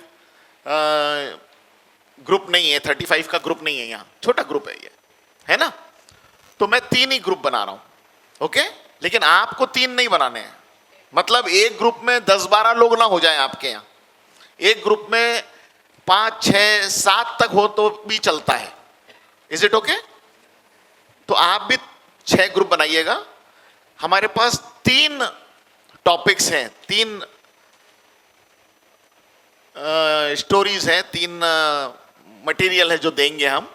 ग्रुप नहीं है. 35 का ग्रुप नहीं है, यहाँ छोटा ग्रुप है ये, है ना. तो मैं 3 ही ग्रुप बना रहा हूं. ओके, लेकिन आपको 3 नहीं बनाने हैं. मतलब एक ग्रुप में 10-12 लोग ना हो जाए आपके यहाँ. एक ग्रुप में 5, 6, 7 तक हो तो भी चलता है. Is it okay? तो आप भी 6 ग्रुप बनाइएगा. हमारे पास 3 टॉपिक्स हैं, 3 स्टोरीज हैं, 3 मटेरियल है जो देंगे हम.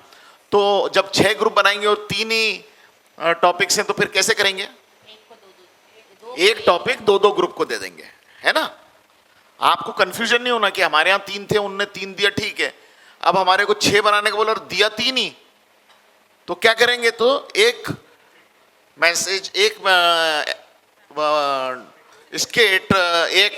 तो जब 6 ग्रुप बनाएंगे और 3 ही टॉपिक्स हैं तो फिर कैसे करेंगे? एक टॉपिक 2-2 ग्रुप को दे देंगे, है ना. आपको कंफ्यूजन नहीं होना कि हमारे यहाँ 3 थे, उनने 3 दिया, ठीक है. अब हमारे को 6 बनाने को बोला और दिया 3 ही, तो क्या करेंगे? तो एक मैसेज, एक स्किट, एक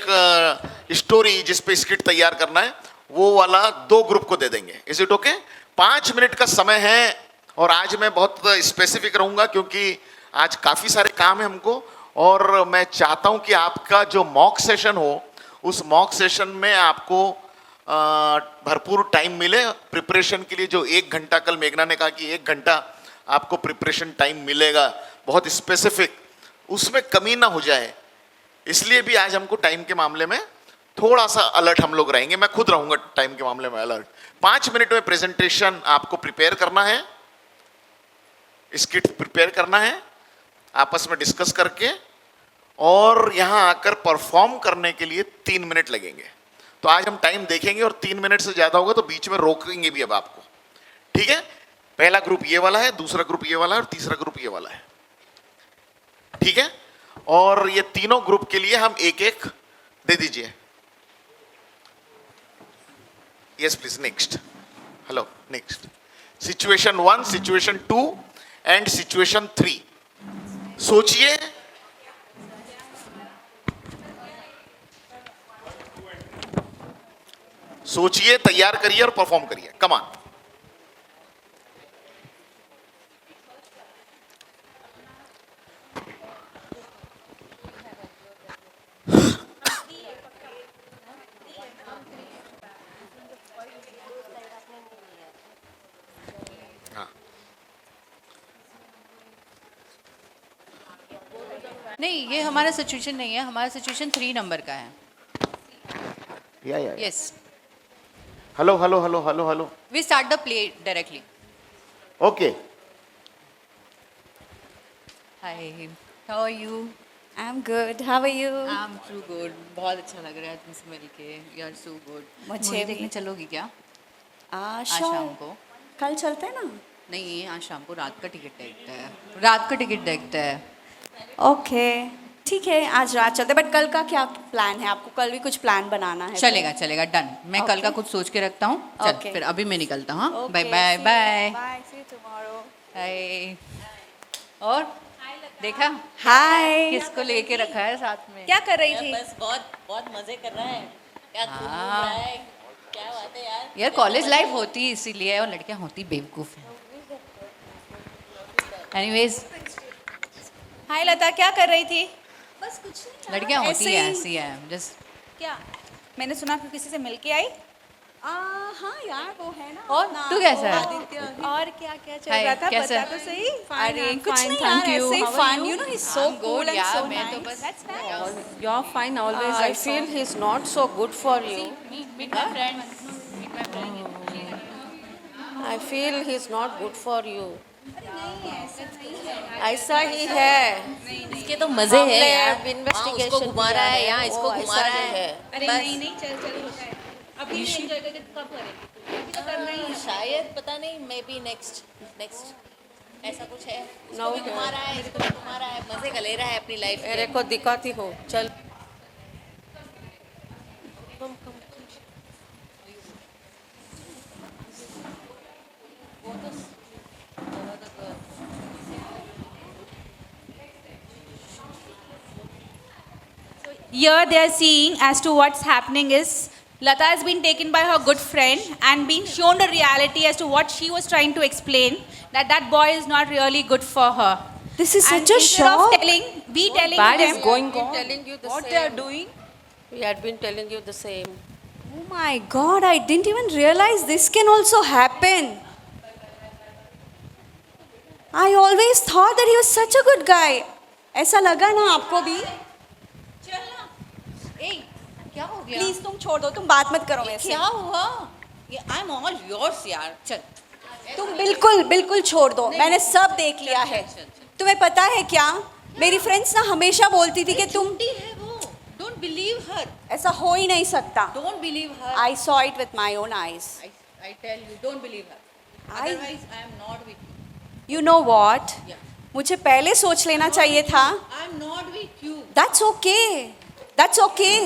स्टोरी जिस पे स्किट तैयार करना है, वो वाला 2 ग्रुप को दे देंगे. Is it okay? 5 मिनट का समय है. और आज मैं बहुत स्पेसिफिक रहूंगा क्योंकि आज काफी सारे काम है हमको. और मैं चाहता हूं कि आपका जो मॉक सेशन हो, उस मॉक सेशन में आपको भरपूर टाइम मिले प्रिपरेशन के लिए. जो 1 घंटा, कल मेघना ने कहा कि 1 घंटा आपको प्रिपरेशन टाइम मिलेगा, बहुत स्पेसिफिक, उसमें कमी ना हो जाए. इसलिए भी आज हमको टाइम के मामले में थोड़ा सा अलर्ट हम लोग रहेंगे. मैं खुद रहूंगा टाइम के मामले में अलर्ट. 5 मिनट में प्रेजेंटेशन आपको प्रिपेयर करना है, स्किट प्रिपेयर करना है, आपस में डिस्कस करके, और यहां आकर परफॉर्म करने के लिए 3 मिनट लगेंगे. तो आज हम टाइम देखेंगे और 3 मिनट से ज्यादा होगा तो बीच में रोकेंगे भी अब आपको. ठीक है? पहला ग्रुप ये वाला है, दूसरा ग्रुप ये वाला है और तीसरा ग्रुप ये वाला है. ठीक है? और ये तीनों ग्रुप के लिए हम 1-1 दे दीजिए. Yes please. Next. Hello. Next. Situation 1, situation 2 and situation 3. सोचिए. सोचिए, तैयार करिए और परफॉर्म करिए. Come on. नहीं, ये हमारा सिचुएशन नहीं है, हमारा सिचुएशन 3 नंबर का है. या yes. Hello hello hello hello hello. We start the play directly. Okay. Hi, how are you? I'm good. How are you? I am too good. बहुत अच्छा लग रहा है तुमसे मिलके. You are so good. मुझे मूवी भी. देखने चलोगी क्या? आज sure. शाम को? कल चलते हैं ना? नहीं, आज शाम को रात का टिकट देखते हैं. रात का टिकट देखते हैं. ओके, ठीक है, आज रात चलते हैं. बट कल का क्या प्लान है? आपको कल भी कुछ प्लान बनाना है? चलेगा चलेगा, डन. मैं कल का Okay. कुछ सोच के रखता हूँ. चल Okay. फिर अभी मैं निकलता हूँ. Okay, bye bye see you. Bye. Bye. See you tomorrow. हाय. और देखा हाय किसको लेके रखा है साथ में? क्या कर रही थी? बस बहुत बहुत मजे कर रहा है, क्या घूम रहा है, क्या बात है यार। यार कॉलेज लाइफ होती है इसीलिए, और लड़कियां होती बेवकूफ हैं। एनीवेज, हाय लता, क्या कर रही थी? बस कुछ नहीं, लड़कियां होती ऐसे है ही। ऐसी है जस्ट। क्या? मैंने सुना कि किसी से मिलके आई। हाँ यार, वो है ना और अपना, तू कैसा है? आदित्य। और क्या क्या चल हाय, रहा था, कैसा बता है? तो सही। Fine, अरे I'm कुछ fine, नहीं thank यार, you. ऐसे ही How are fun, you? you know, he's so I'm cool good, and यार, so मैं तो nice. बस That's nice. You're fine always. I I feel saw. he's not so good for you. Meet my friend. Meet my friend. I feel he's not good for you. ऐसा ही है। इसके तो मजे हैं हमने यार। investigation उसको घुमा रहा है, यहाँ इसको वो घुमा ऐसा रहा ही है। अरे नहीं नहीं, चल चल होता है। अभी नहीं एंजॉय करके कब करेंगे? अभी तो करना ही है। शायद पता नहीं, मे बी नेक्स्ट ऐसा कुछ है। उसको भी घुमा रहा है, इसको भी घुमा रहा है, मजे का ले रहा है अपनी लाइफ मेरे को दिखाती हो, चल। Here they are seeing as to what's happening is Lata has been taken by her good friend and been shown the reality as to what she was trying to explain, that that boy is not really good for her. This is And such a instead of shock. telling Bad them, is going on. Telling you the What same. they are doing? We had been telling you the same. Oh my God, I didn't even realize this can also happen. I always thought that he was such a good guy. ऐसा लगा ना आपको भी? ए, क्या हो गया? Please तुम छोड़ दो, तुम बात मत करो मेरे से। क्या हुआ? आई एम ऑल योर्स यार, चल। तुम बिल्कुल बिल्कुल छोड़ दो, मैंने सब देख लिया है। तुम्हें पता है क्या, मेरी फ्रेंड्स ना हमेशा बोलती थी कि तुम है वो, डोंट बिलीव हर, ऐसा हो ही नहीं सकता। Don't believe her. I saw it with my own eyes. I tell you, don't believe her. I- Otherwise, I am not with you. You know what, Yeah. मुझे पहले सोच लेना चाहिए था। I am not with you. That's okay. That's okay.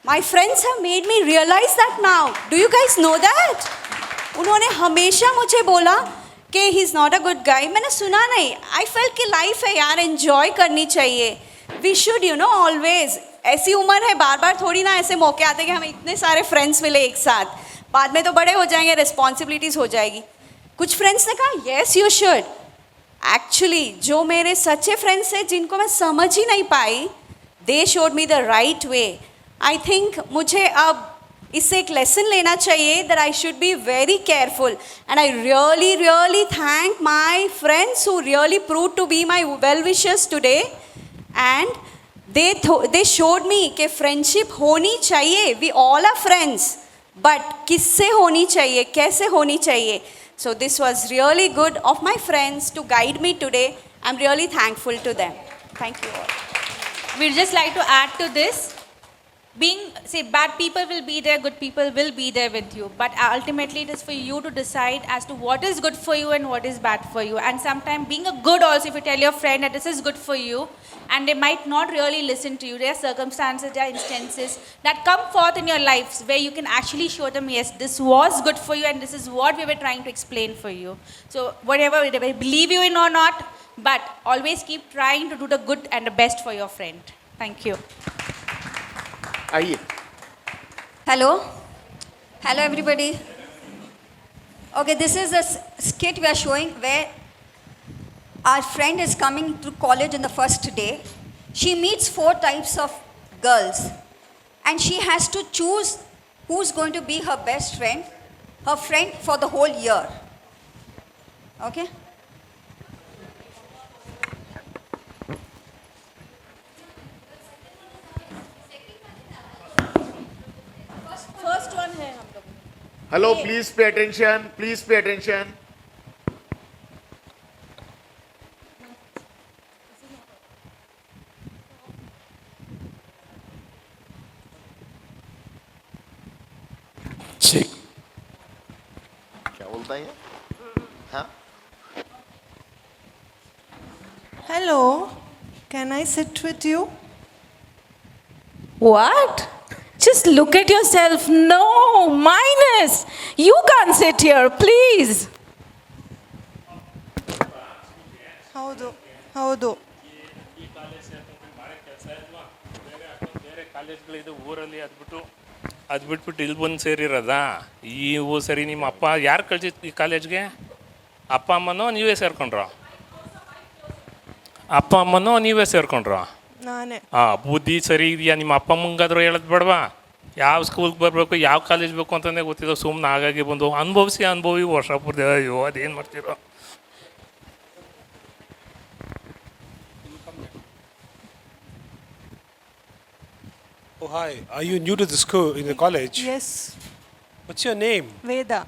My friends have made me realize that now. Do you guys know that? उन्होंने हमेशा मुझे बोला कि he is not a good guy. मैंने सुना नहीं. I felt कि life है यार, enjoy करनी चाहिए. We should, you know, always. ऐसी उम्र है, बार बार थोड़ी ना ऐसे मौके आते कि हमें इतने सारे फ्रेंड्स मिले एक साथ. बाद में तो बड़े हो जाएंगे, रिस्पॉन्सिबिलिटीज हो जाएगी. कुछ फ्रेंड्स ने कहा येस यू शुड. एक्चुअली जो मेरे सच्चे फ्रेंड्स थे जिनको मैं समझ ही नहीं पाई, they showed me the right way. I think मुझे अब इससे एक लेसन लेना चाहिए that I should be very careful. And I really really thank my friends who really prove to be my well wishers today. And they showed me कि friendship होनी चाहिए. We all are friends, but किससे होनी चाहिए, कैसे होनी चाहिए. So this was really good of my friends to guide me today. I'm really thankful to them. Thank you all. we'd just like to add to this. Say, bad people will be there, good people will be there with you. But ultimately, it is for you to decide as to what is good for you and what is bad for you. And sometimes being a good also, if you tell your friend that this is good for you, and they might not really listen to you. There are circumstances, there are instances that come forth in your lives where you can actually show them, yes, this was good for you and this is what we were trying to explain for you. So whatever, they believe you in or not, but always keep trying to do the good and the best for your friend. Thank you. आइए. Hello. Hello everybody. Okay, this is a skit we are showing where our friend is coming to college in the first day. She meets 4 types of girls and she has to choose who's going to be her best friend, her friend for the whole year. Okay? First one है हम लोग. Hello, please pay attention. Please pay attention. ठीक. क्या बोलता है ये? हाँ? Hello. Can I sit with you? What? Just look at yourself. No, minus. You can't sit here, please. ಹೌದು ಹೌದು ಬೇರೆ ಕಾಲೇಜ್ಗಳಿದೆ ಊರಲ್ಲಿ ಅದು ಬಿಟ್ಬಿಟ್ಟು ಇಲ್ಲಿ ಬಂದು ಸೇರಿರೋದಾ? ಸರಿ, ನಿಮ್ಮ ಅಪ್ಪ ಯಾರು ಕಳ್ಸಿತ್ತು ಈ ಕಾಲೇಜ್ಗೆ? ಅಪ್ಪ ಅಮ್ಮನೋ ನೀವೇ ಸೇರ್ಕೊಂಡ್ರೋ? ಅಪ್ಪ ಅಮ್ಮನೋ ನೀವೇ ಸೇರ್ಕೊಂಡ್ರೋ? ನಾನೇ. ಬುದ್ಧಿ ಸರಿ ಇದೆಯಾ? ನಿಮ್ಮ ಅಪ್ಪ ಅಮ್ಮಂಗಾದ್ರೂ ಹೇಳೋದು ಬೇಡವಾ? ಯಾವ ಸ್ಕೂಲ್ಗೆ ಬರಬೇಕು, ಯಾವ ಕಾಲೇಜ್ ಬೇಕು ಅಂತಲೇ ಗೊತ್ತಿಲ್ಲ. ಸುಮ್ಮನೆ ಹಾಗಾಗಿ ಬಂದು ಅನುಭವಿ ವರ್ಷ ಪೂರ್ತಿ. ಅಯ್ಯೋ, ಅದೇನು ಮಾಡ್ತೀರೋ? Oh, hi. Are you new to the school, in the college? Yes, What's your name? Veda.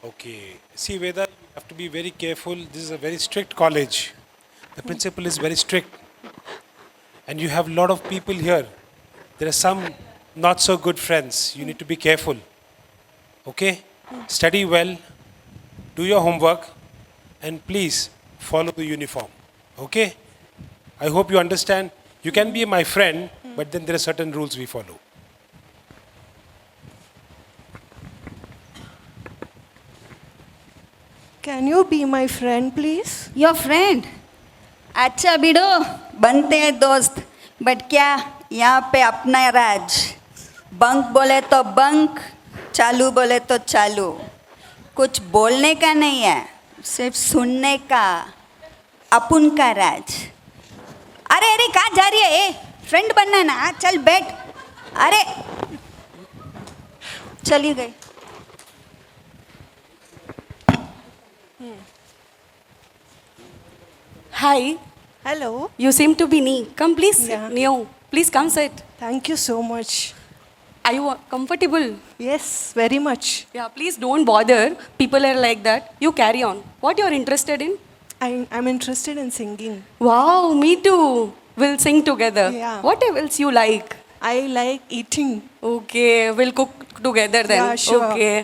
Okay. See, Veda, you have to be very careful. This is a very strict college. The principal is very strict. And you have a lot of people here. There are some not so good friends. You need to be careful. Okay? Study well. Do your homework. And please follow the uniform. Okay? I hope you understand. You can be my friend, but then there are certain rules we follow. Can you be my friend, please? Your friend? अच्छा BDO, बनते हैं दोस्त, but क्या यहाँ पे अपना राज। Bunk बोले तो बंक, चालू बोले तो चालू। कुछ बोलने का नहीं है, सिर्फ सुनने का, अपन का राज। अरे अरे कहाँ जा रही है? फ्रेंड बनना है ना, चल बैठ। अरे चली गई। Hi, Hello. you seem to be new. Come please, Yeah. new. Please come sit. Thank you so much. Are you comfortable? Yes, very much. Yeah, please don't bother. People are like that. You carry on. What you're interested in? I'm interested in singing. Wow, me too. We'll sing together. Yeah. What else you like? I like eating. Okay, we'll cook together then. Yeah, sure. Okay.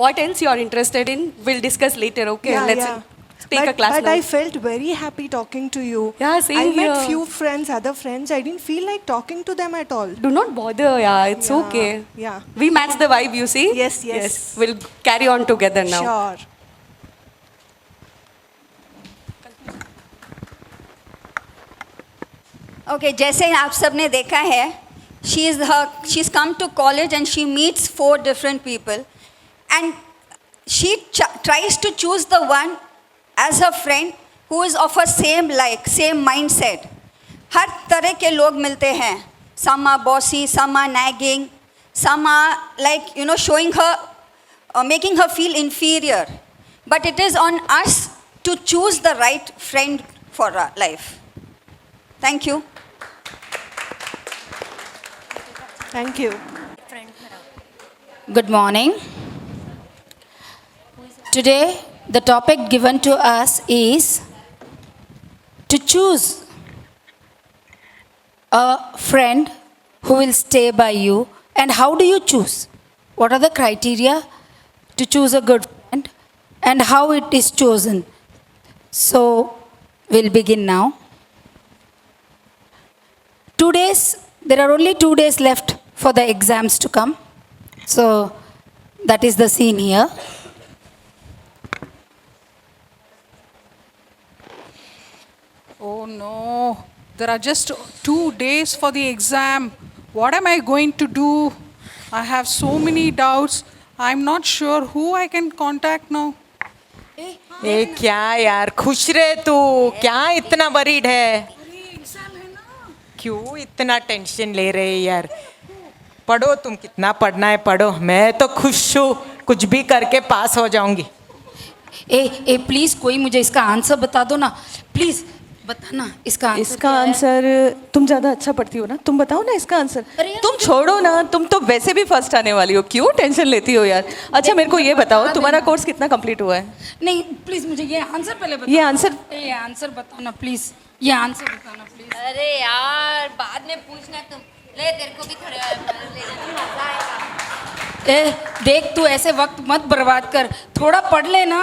What else you are interested in? We'll discuss later. Okay, Yeah, let's yeah. take a class but now. I felt very happy talking to you. Yeah, same I here. met few friends, other friends. I didn't feel like talking to them at all. Do not bother, yeah. It's Yeah, okay. yeah. We match the vibe, you see? Yes, yes. We'll carry on together now. Sure. Okay जैसे आप सब ने देखा है she's come to college and she meets 4 different people and she tries to choose the one as her friend who is of her same mindset. हर तरह के लोग मिलते हैं. Some are bossy, some are nagging, some are like showing her making her feel inferior, but it is on us to choose the right friend for our life. Thank you. Thank you. Good morning. Today, the topic given to us is to choose a friend who will stay by you. And how do you choose? What are the criteria to choose a good friend and how it is chosen? So, we'll begin now. 2 days, there are only 2 days left for the exams to come. So, that is the scene here. Oh no, there are just 2 days for the exam. What am I going to do? I have so many doubts. I'm not sure who I can contact now. ए क्या यार खुश रहे तू, क्या इतना worried है? क्यों इतना टेंशन ले रहे यार? पढ़ो, तुम कितना पढ़ना है पढ़ो. मैं तो खुश हूँ, कुछ भी करके पास हो जाऊंगी. ए प्लीज कोई मुझे इसका आंसर बता दो ना, प्लीज बताना इसका आंसर. इसका आंसर तुम ज़्यादा अच्छा पढ़ती हो ना, तुम बताओ ना इसका आंसर. तुम छोड़ो ना, तुम तो वैसे भी फर्स्ट आने वाली हो, क्यों टेंशन लेती हो यार. अच्छा मेरे को ये बताओ तुम्हारा कोर्स कितना कंप्लीट हुआ है? नहीं प्लीज मुझे ये आंसर पहले बताओ. ये आंसर बताओ ना प्लीज, ये आंसर बताना प्लीज. अरे यार बाद में पूछना तुम. ले तेरे को भी थोड़े ले मजा आएगा. देख तू ऐसे वक्त मत बर्बाद कर, थोड़ा पढ़ लेना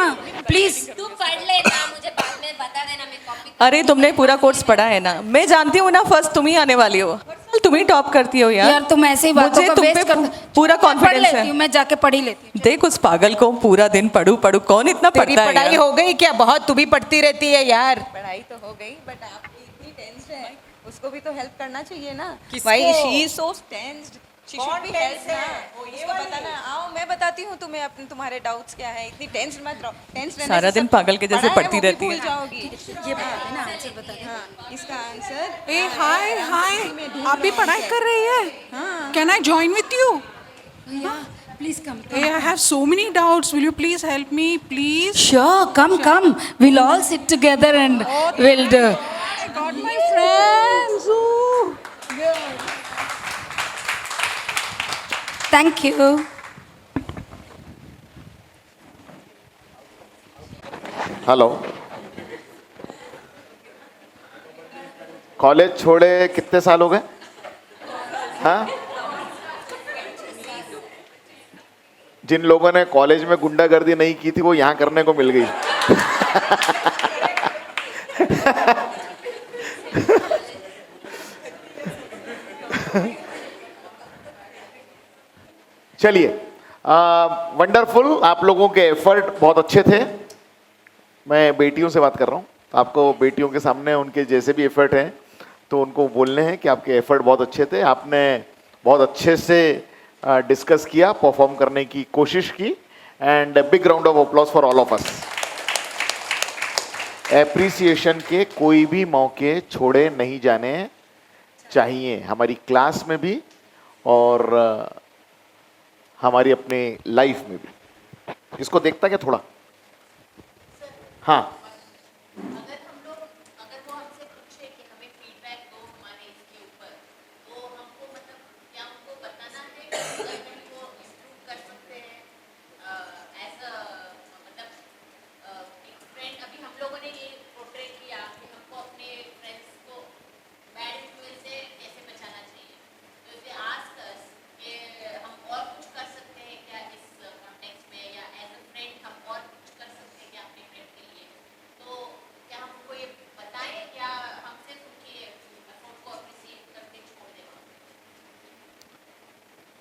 प्लीज. तू पढ़ लेना, मुझे बाद में बता देना, मैं कॉपी. अरे तुमने पूरा कोर्स पढ़ा है ना, मैं जानती हूँ ना फर्स्ट तुम ही आने वाली हो, तुम ही टॉप करती हो यार. यार तुम ऐसे ही बातों का वेस्ट करते. पूरा कॉन्फिडेंस है. मैं जाके पढ़ ही लेती हूँ. देख उस पागल को पूरा दिन पढ़ू पढ़ू, कौन इतना पढ़ता है? पढ़ाई हो गई क्या? बहुत तू भी पढ़ती रहती है यार. पढ़ाई तो हो गई बट आप इतनी टेंस्ड है, उसको भी तो हेल्प करना चाहिए ना। किसको? भाई she is so tensed, she कौन शुड बी tense हेल्प ना। है? वो ये उसको वाली? बताना, आओ मैं बताती हूँ तुम्हें अपने तुम्हारे डाउट्स क्या है। इतनी टेंस मत रहो, टेंस रहने सारा से दिन सब पागल के जैसे पढ़ा है, पढ़ती वो भी रहती भूल है। जाओगी। ये बता ना आंसर बता। हाँ, इसका आंसर ए हाय हाय, आप भी पढ़ाई कर रही है? Can I join with you? Please come. Hey, I have so many doubts. Will you please help me, please? Sure, come. We'll all sit together and we'll do. I got my friends. Ooh. Thank you. Hello, college छोड़े कितने साल हो गए? हाँ, जिन लोगों ने college में गुंडागर्दी नहीं की थी वो यहाँ करने को मिल गई। चलिए, वंडरफुल, आप लोगों के एफर्ट बहुत अच्छे थे। मैं बेटियों से बात कर रहा हूँ, आपको बेटियों के सामने उनके जैसे भी एफर्ट हैं तो उनको बोलने हैं कि आपके एफर्ट बहुत अच्छे थे, आपने बहुत अच्छे से डिस्कस किया, परफॉर्म करने की कोशिश की, and big round of applause for all of us. Appreciation के कोई भी मौके छोड़े नहीं जाने चाहिए, हमारी क्लास में भी और हमारी अपने लाइफ में भी। इसको देखता क्या थोड़ा? हाँ,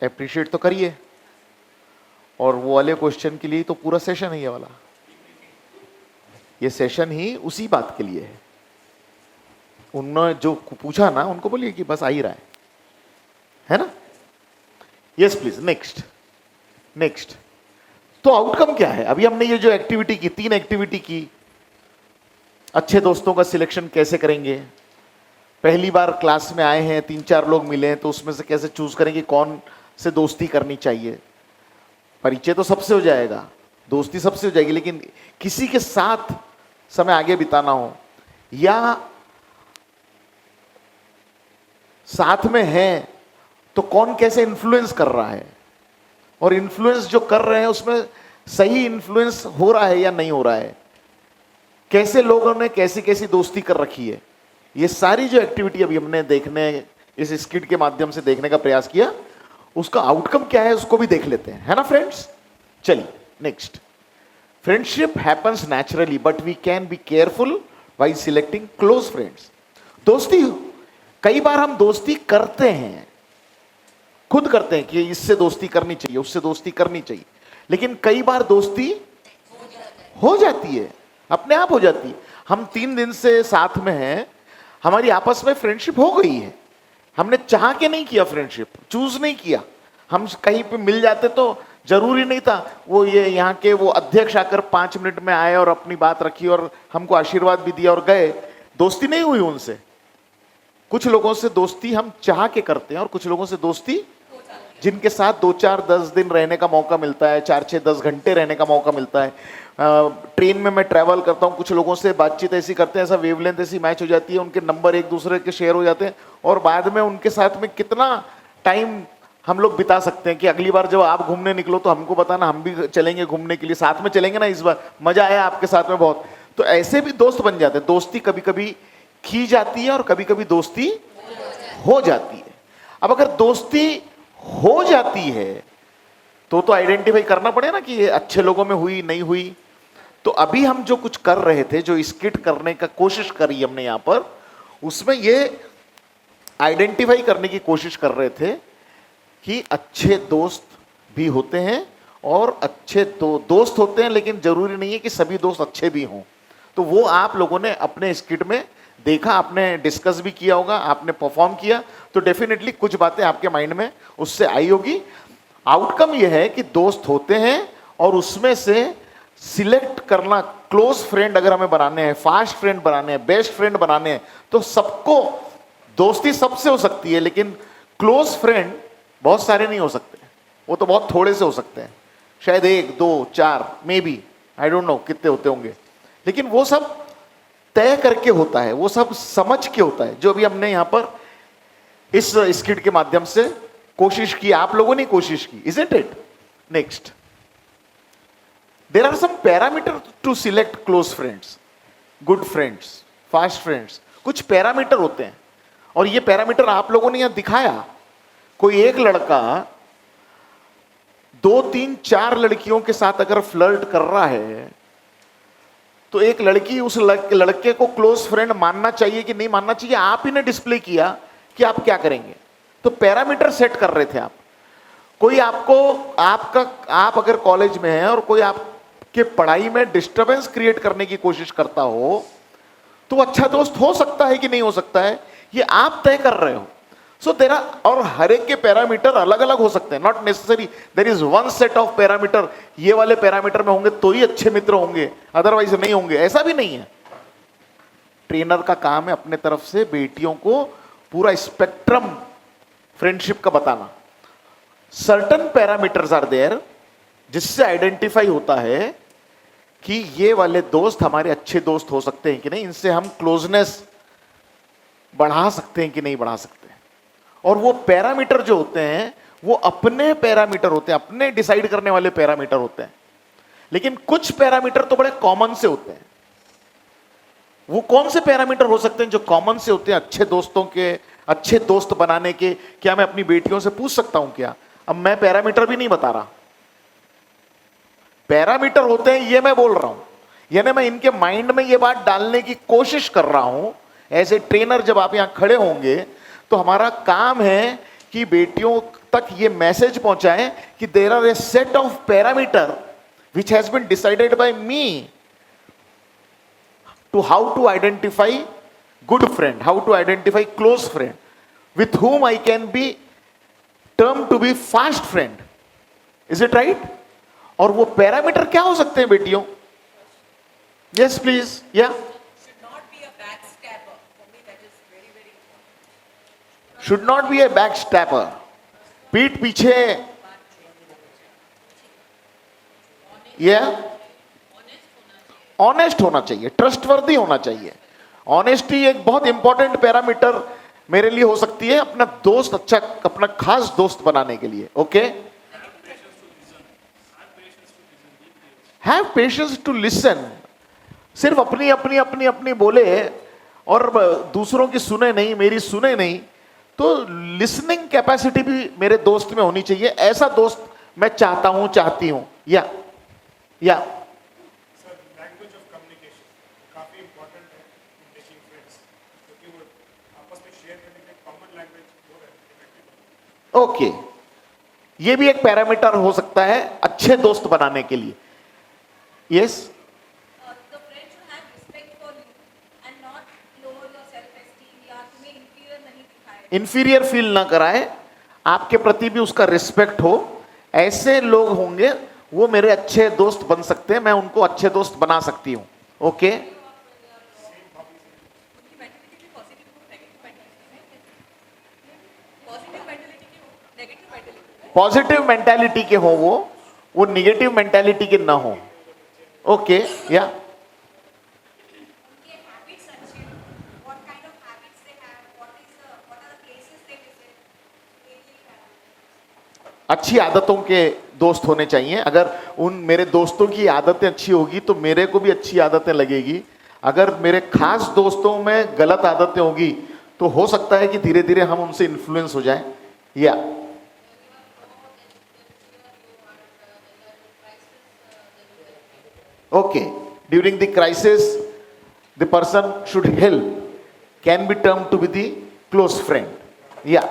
एप्रिशिएट तो करिए, और वो वाले क्वेश्चन के लिए तो पूरा सेशन है ये वाला। ये सेशन ही उसी बात के लिए है। उन्होंने जो पूछा ना, उनको बोलिए कि बस आ ही रहा है ना? Yes please, next. तो आउटकम क्या है? अभी हमने ये जो एक्टिविटी की, 3 एक्टिविटी की, अच्छे दोस्तों का सिलेक्शन कैसे करेंगे, पहली बार क्लास में आए हैं, 3-4 लोग मिले हैं तो उसमें से कैसे चूज करेंगे कौन से दोस्ती करनी चाहिए। परिचय तो सबसे हो जाएगा, दोस्ती सबसे हो जाएगी, लेकिन किसी के साथ समय आगे बिताना हो या साथ में है तो कौन कैसे इन्फ्लुएंस कर रहा है, और इन्फ्लुएंस जो कर रहे हैं उसमें सही इन्फ्लुएंस हो रहा है या नहीं हो रहा है, कैसे लोगों ने कैसी कैसी दोस्ती कर रखी है। ये सारी जो एक्टिविटी अभी हमने देखने, इस स्किट के माध्यम से देखने का प्रयास किया, उसका आउटकम क्या है उसको भी देख लेते हैं, है ना फ्रेंड्स? चलिए next. Friendship happens naturally but we can be careful while selecting close friends. दोस्ती, कई बार हम दोस्ती करते हैं, खुद करते हैं कि इससे दोस्ती करनी चाहिए, उससे दोस्ती करनी चाहिए, लेकिन कई बार दोस्ती हो जाती है, अपने आप हो जाती है। हम 3 दिन से साथ में हैं, हमारी आपस में फ्रेंडशिप हो गई है, हमने चाह के नहीं किया, फ्रेंडशिप चूज नहीं किया। हम कहीं पे मिल जाते तो जरूरी नहीं था वो ये यहाँ के वो अध्यक्ष आकर 5 मिनट में आए और अपनी बात रखी और हमको आशीर्वाद भी दिया और गए, दोस्ती नहीं हुई उनसे। कुछ लोगों से दोस्ती हम चाह के करते हैं और कुछ लोगों से दोस्ती जिनके साथ 2-4-10 दिन रहने का मौका मिलता है, 4-6-10 घंटे रहने का मौका मिलता है। ट्रेन में मैं ट्रैवल करता हूँ, कुछ लोगों से बातचीत ऐसी करते हैं, ऐसा वेवलेंथ ऐसी मैच हो जाती है, उनके नंबर एक दूसरे के शेयर हो जाते हैं और बाद में उनके साथ में कितना टाइम हम लोग बिता सकते हैं कि अगली बार जब आप घूमने निकलो तो हमको बताना, हम भी चलेंगे घूमने के लिए, साथ में चलेंगे ना, इस बार मजा आया आपके साथ में बहुत। तो ऐसे भी दोस्त बन जाते हैं। दोस्ती कभी कभी की जाती है और कभी कभी दोस्ती हो जाती है। अब अगर दोस्ती हो जाती है तो आइडेंटिफाई करना पड़े ना कि ये अच्छे लोगों में हुई नहीं हुई। तो अभी हम जो कुछ कर रहे थे, जो स्किट करने का कोशिश करी हमने यहाँ पर, उसमें ये आइडेंटिफाई करने की कोशिश कर रहे थे कि अच्छे दोस्त भी होते हैं और अच्छे दोस्त होते हैं, लेकिन जरूरी नहीं है कि सभी दोस्त अच्छे भी हों। तो वो आप लोगों ने अपने स्किट में देखा, आपने डिस्कस भी किया होगा, आपने परफॉर्म किया, तो डेफिनेटली कुछ बातें आपके माइंड में उससे आई होगी। आउटकम यह है कि दोस्त होते हैं और उसमें से सिलेक्ट करना, क्लोज फ्रेंड अगर हमें बनाने हैं, फास्ट फ्रेंड बनाने हैं, बेस्ट फ्रेंड बनाने हैं, तो सबको दोस्ती सबसे हो सकती है, लेकिन क्लोज फ्रेंड बहुत सारे नहीं हो सकते, वो तो बहुत थोड़े से हो सकते हैं, शायद 1, 2, 4 may be, I don't know कितने होते होंगे, लेकिन वो सब तय करके होता है, वो सब समझ के होता है, जो भी हमने यहां पर इस स्किट के माध्यम से कोशिश की, आप लोगों ने कोशिश की, isn't it? Next, there are some parameter to select close friends, good friends, fast friends, कुछ पैरामीटर होते हैं, और ये पैरामीटर आप लोगों ने यहां दिखाया। कोई एक लड़का 2, 3, 4 लड़कियों के साथ अगर फ्लर्ट कर रहा है, तो एक लड़की उस लड़के को क्लोज फ्रेंड मानना चाहिए कि नहीं मानना चाहिए, आप ही ने डिस्प्ले किया कि आप क्या करेंगे। तो पैरामीटर सेट कर रहे थे आप। कोई आप अगर कॉलेज में है और कोई आपके पढ़ाई में डिस्टरबेंस क्रिएट करने की कोशिश करता हो, तो अच्छा दोस्त हो सकता है कि नहीं हो सकता है, ये आप तय कर रहे हो। सो तेरा, और हर एक के पैरामीटर अलग अलग हो सकते हैं, not necessary there is one set of parameter, ये वाले पैरामीटर में होंगे तो ही अच्छे मित्र होंगे, अदरवाइज नहीं होंगे, ऐसा भी नहीं है। ट्रेनर का काम है अपने तरफ से बेटियों को पूरा स्पेक्ट्रम फ्रेंडशिप का बताना। सर्टन पैरामीटर्स आर देयर जिससे आइडेंटिफाई होता है कि ये वाले दोस्त हमारे अच्छे दोस्त हो सकते हैं कि नहीं, इनसे हम क्लोजनेस बढ़ा सकते हैं कि नहीं बढ़ा सकते। और वो पैरामीटर जो होते हैं वो अपने पैरामीटर होते हैं, अपने डिसाइड करने वाले पैरामीटर होते हैं, लेकिन कुछ पैरामीटर तो बड़े कॉमन से होते हैं। वो कौन से पैरामीटर हो सकते हैं जो कॉमन से होते हैं अच्छे दोस्तों के, अच्छे दोस्त बनाने के? क्या मैं अपनी बेटियों से पूछ सकता हूं क्या? अब मैं पैरामीटर भी नहीं बता रहा, पैरामीटर होते हैं ये मैं बोल रहा हूं, यानी मैं इनके माइंड में ये बात डालने की कोशिश कर रहा हूं। एज ए ट्रेनर जब आप यहां खड़े होंगे तो हमारा काम है कि बेटियों तक ये मैसेज पहुंचाएं कि there are a set of parameter which has been decided by me to how to identify good friend, how to identify close friend, with whom I can be termed to be fast friend. Is it right? और वो parameter क्या हो सकते हैं बेटियों? Yes, please. Yeah. Should not be a backstabber. पीठ पीछे. Yeah. Honest होना चाहिए, ट्रस्टवर्दी होना चाहिए। ऑनेस्टी एक बहुत इंपॉर्टेंट पैरामीटर मेरे लिए हो सकती है अपना दोस्त, अच्छा अपना खास दोस्त बनाने के लिए। Okay, have patience to listen. सिर्फ अपनी अपनी अपनी अपनी बोले और दूसरों की सुने नहीं, मेरी सुने नहीं, तो लिसनिंग कैपेसिटी भी मेरे दोस्त में होनी चाहिए। ऐसा दोस्त मैं चाहता हूं, चाहती हूं। या ओके, ये भी एक पैरामीटर हो सकता है अच्छे दोस्त बनाने के लिए। यस, इंफीरियर फील ना कराए, आपके प्रति भी उसका रिस्पेक्ट हो। ऐसे लोग होंगे वो मेरे अच्छे दोस्त बन सकते हैं, मैं उनको अच्छे दोस्त बना सकती हूं। ओके, पॉजिटिव मेंटालिटी के हो वो निगेटिव मेंटालिटी के ना हो। ओके, या अच्छी आदतों के दोस्त होने चाहिए। अगर उन मेरे दोस्तों की आदतें अच्छी होगी तो मेरे को भी अच्छी आदतें लगेगी। अगर मेरे खास दोस्तों में गलत आदतें होगी तो हो सकता है कि धीरे धीरे हम उनसे इन्फ्लुएंस हो जाएं। या okay, during the crisis the person should help, can be termed to be the close friend. Yeah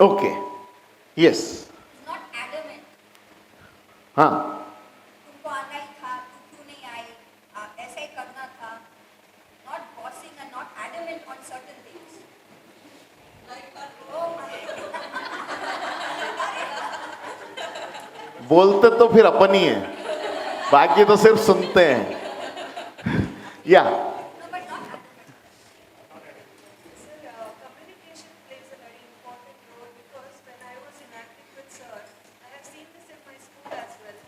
okay, yes, Not adamant. हाँ, तुमको आना ही था, तुम क्यों नहीं आई, ऐसा ही करना था. Not bossing and not adamant on certain things. Oh my. बोलते तो फिर अपन ही है, बाकी तो सिर्फ सुनते हैं. या Communication plays a very important role because when I was interacting with sir, I have seen this in my school as well.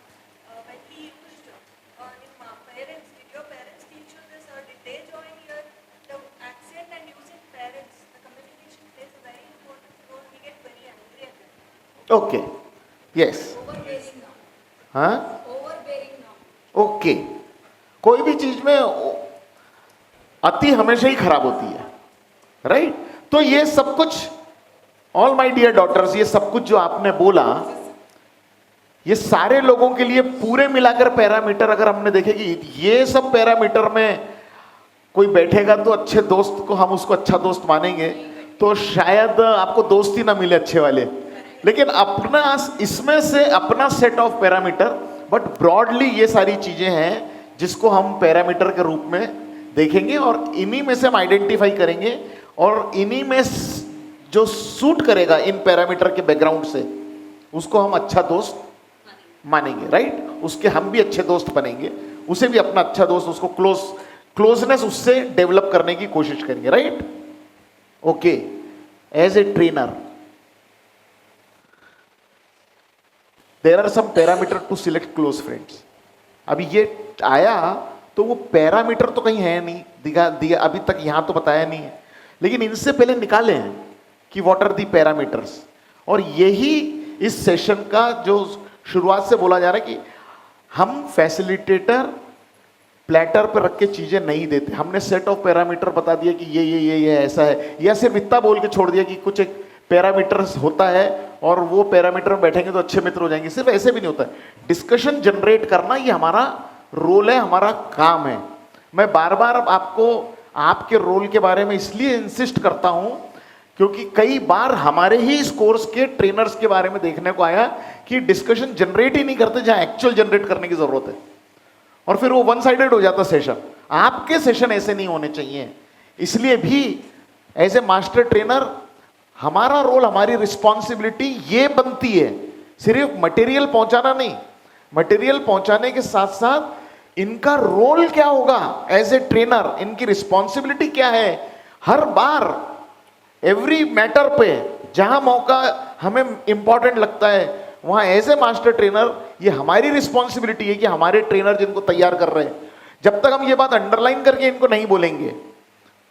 When he used in my parents, did your parents teach you this or did they join here? The accent and using parents, the communication plays a very important role. We get very angry at that. Okay, yes, Overbearing now. हाँ, Overbearing now. Okay. कोई भी चीज में अति हमेशा ही खराब होती है, राइट? तो ये सब कुछ, ऑल माय डियर डॉटर्स, ये सब कुछ जो आपने बोला, ये सारे लोगों के लिए पूरे मिलाकर पैरामीटर अगर हमने देखे कि ये सब पैरामीटर में कोई बैठेगा तो अच्छे दोस्त को हम उसको अच्छा दोस्त मानेंगे, तो शायद आपको दोस्त ही ना मिले अच्छे वाले. लेकिन अपना इसमें से अपना set of parameter, but broadly ये सारी चीजें हैं जिसको हम पैरामीटर के रूप में देखेंगे और इन्हीं में से हम आइडेंटिफाई करेंगे और इन्हीं में जो सूट करेगा इन पैरामीटर के बैकग्राउंड से उसको हम अच्छा दोस्त मानेंगे, राइट? उसके हम भी अच्छे दोस्त बनेंगे, उसे भी अपना अच्छा दोस्त, उसको क्लोजनेस उससे डेवलप करने की कोशिश करेंगे, right? Okay. As a trainer there are some parameter to select close friends. अभी ये आया तो वो पैरामीटर तो कहीं है नहीं, दिया अभी तक यहां तो बताया नहीं है, लेकिन इनसे पहले निकाले हैं कि व्हाट आर दी पैरामीटर्स. और यही इस सेशन का जो शुरुआत से बोला जा रहा है कि हम फैसिलिटेटर प्लेटर पर रख के चीजें नहीं देते. हमने सेट ऑफ पैरामीटर बता दिया कि ये ऐसा है, या सिर्फ इतना बोल के छोड़ दिया कि कुछ एक पैरामीटर्स होता है और वो पैरामीटर में बैठेंगे तो अच्छे मित्र हो जाएंगे. सिर्फ ऐसे भी नहीं होता है. डिस्कशन जनरेट करना ये हमारा रोल है, हमारा काम है. मैं बार बार आपको आपके रोल के बारे में इसलिए इंसिस्ट करता हूं क्योंकि कई बार हमारे ही इस कोर्स के ट्रेनर्स के बारे में देखने को आया कि डिस्कशन जनरेट ही नहीं करते जहां एक्चुअल जनरेट करने की जरूरत है, और फिर वो वन साइडेड हो जाता सेशन. आपके सेशन ऐसे नहीं होने चाहिए. इसलिए भी एज ए मास्टर ट्रेनर हमारा रोल, हमारी रिस्पॉन्सिबिलिटी ये बनती है सिर्फ मटेरियल पहुंचाना नहीं, मटेरियल पहुंचाने के साथ साथ इनका रोल क्या होगा एज ए ट्रेनर, इनकी रिस्पॉन्सिबिलिटी क्या है. हर बार एवरी मैटर पे जहां मौका हमें इंपॉर्टेंट लगता है वहां एज ए मास्टर ट्रेनर ये हमारी रिस्पॉन्सिबिलिटी है कि हमारे ट्रेनर जिनको तैयार कर रहे हैं, जब तक हम ये बात अंडरलाइन करके इनको नहीं बोलेंगे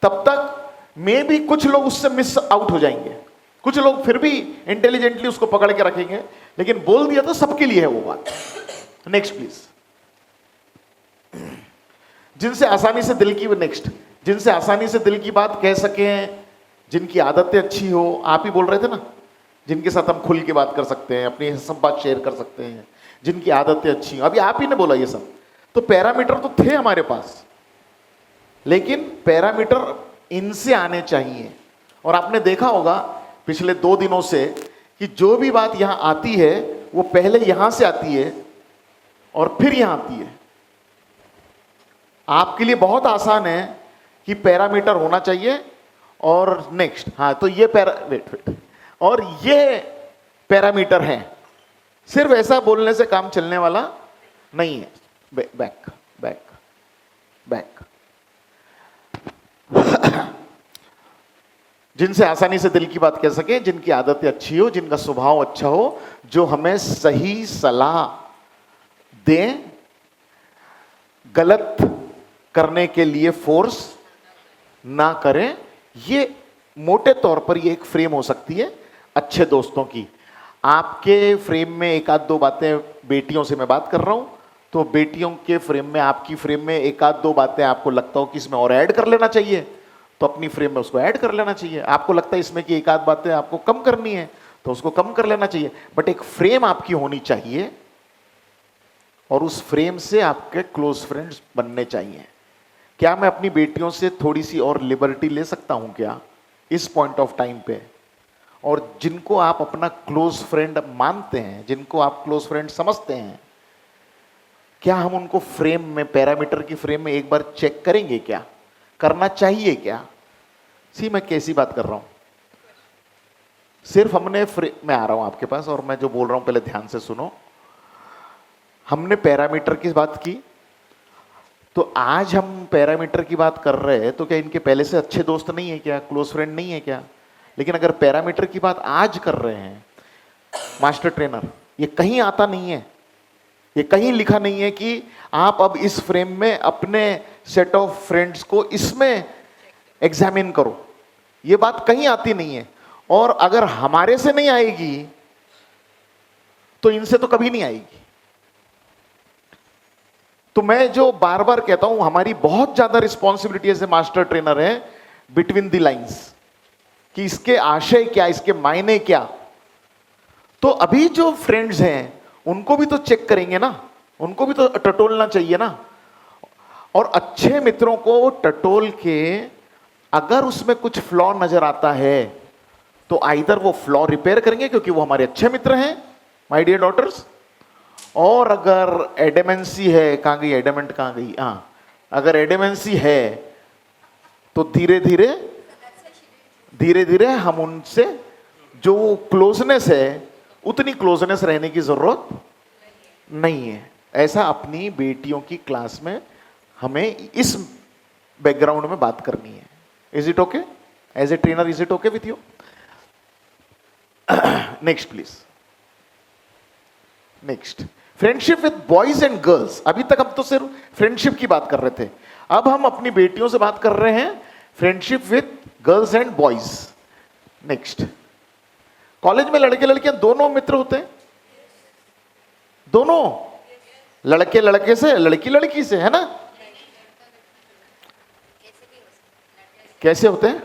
तब तक मे भी कुछ लोग उससे मिस आउट हो जाएंगे, कुछ लोग फिर भी इंटेलिजेंटली उसको पकड़ के रखेंगे, लेकिन बोल दिया तो सबके लिए है वो बात. Next please. जिनसे आसानी से दिल की, नेक्स्ट, जिनसे आसानी से दिल की बात कह सकें, जिनकी आदतें अच्छी हो. आप ही बोल रहे थे ना, जिनके साथ हम खुल के बात कर सकते हैं, अपनी सब बात शेयर कर सकते हैं, जिनकी आदतें अच्छी हो. अभी आप ही ने बोला ये सब, तो पैरामीटर तो थे हमारे पास, लेकिन पैरामीटर इनसे आने चाहिए. और आपने देखा होगा पिछले 2 दिनों से कि जो भी बात यहां आती है वो पहले यहां से आती है और फिर यहां आती है. आपके लिए बहुत आसान है कि पैरामीटर होना चाहिए और नेक्स्ट, हाँ तो ये वेट और ये पैरामीटर है. सिर्फ ऐसा बोलने से काम चलने वाला नहीं है. Back back back. जिनसे आसानी से दिल की बात कह सके, जिनकी आदतें अच्छी हो, जिनका स्वभाव अच्छा हो, जो हमें सही सलाह दें, गलत करने के लिए फोर्स ना करें. ये मोटे तौर पर ये एक फ्रेम हो सकती है अच्छे दोस्तों की. आपके फ्रेम में एक आध दो बातें, बेटियों से मैं बात कर रहा हूं तो बेटियों के फ्रेम में, आपकी फ्रेम में एक आध दो बातें आपको लगता हो कि इसमें और ऐड कर लेना चाहिए तो अपनी फ्रेम में उसको ऐड कर लेना चाहिए. आपको लगता है इसमें कि एक आध बातें आपको कम करनी है तो उसको कम कर लेना चाहिए. बट एक फ्रेम आपकी होनी चाहिए और उस फ्रेम से आपके क्लोज फ्रेंड्स बनने चाहिए. क्या मैं अपनी बेटियों से थोड़ी सी और लिबर्टी ले सकता हूं क्या इस पॉइंट ऑफ टाइम पे? और जिनको आप अपना क्लोज फ्रेंड मानते हैं, जिनको आप क्लोज फ्रेंड समझते हैं, क्या हम उनको फ्रेम में, पैरामीटर की फ्रेम में एक बार चेक करेंगे क्या? करना चाहिए क्या? मैं कैसी बात कर रहा हूं? सिर्फ हमने मैं आ रहा हूं आपके पास और मैं जो बोल रहा हूं पहले ध्यान से सुनो। हमने पैरामीटर की बात की, तो आज हम पैरामीटर की बात कर रहे हैं, तो क्या इनके पहले से अच्छे दोस्त नहीं है क्या? क्लोज फ्रेंड नहीं है क्या? लेकिन अगर पैरामीटर की बात आज कर रहे हैं मास्टर ट्रेनर, ये कहीं आता नहीं है, ये कहीं लिखा नहीं है कि आप अब इस फ्रेम में अपने सेट ऑफ फ्रेंड्स को इसमें एग्जामिन करो। ये बात कहीं आती नहीं है। और अगर हमारे से नहीं आएगी तो इनसे तो कभी नहीं आएगी। तो मैं जो बार बार कहता हूं, हमारी बहुत ज्यादा responsibility as a master trainer है बिटवीन द लाइंस, कि इसके आशय क्या, इसके मायने क्या। तो अभी जो फ्रेंड्स हैं उनको भी तो चेक करेंगे ना, उनको भी तो टटोलना चाहिए ना। और अच्छे मित्रों को टटोल के अगर उसमें कुछ फ्लॉ नजर आता है तो आइदर वो फ्लॉ रिपेयर करेंगे क्योंकि वो हमारे अच्छे मित्र हैं, माय डियर डॉटर्स। और अगर एडेमेंसी है, कहां गई एडेमेंट, कहां गई, हाँ, अगर एडेमेंसी है तो धीरे धीरे हम उनसे जो क्लोजनेस है उतनी क्लोजनेस रहने की जरूरत नहीं है। ऐसा अपनी बेटियों की क्लास में हमें इस बैकग्राउंड में बात करनी है। Is it okay? As a trainer is it okay with you? Next please. Next, friendship with boys and girls. अभी तक हम तो सिर्फ फ्रेंडशिप की बात कर रहे थे, अब हम अपनी बेटियों से बात कर रहे हैं friendship with girls and boys. Next, college में लड़के लड़कियां दोनों मित्र होते हैं, दोनों, लड़के लड़के से, लड़की लड़की से, है ना? कैसे होते हैं?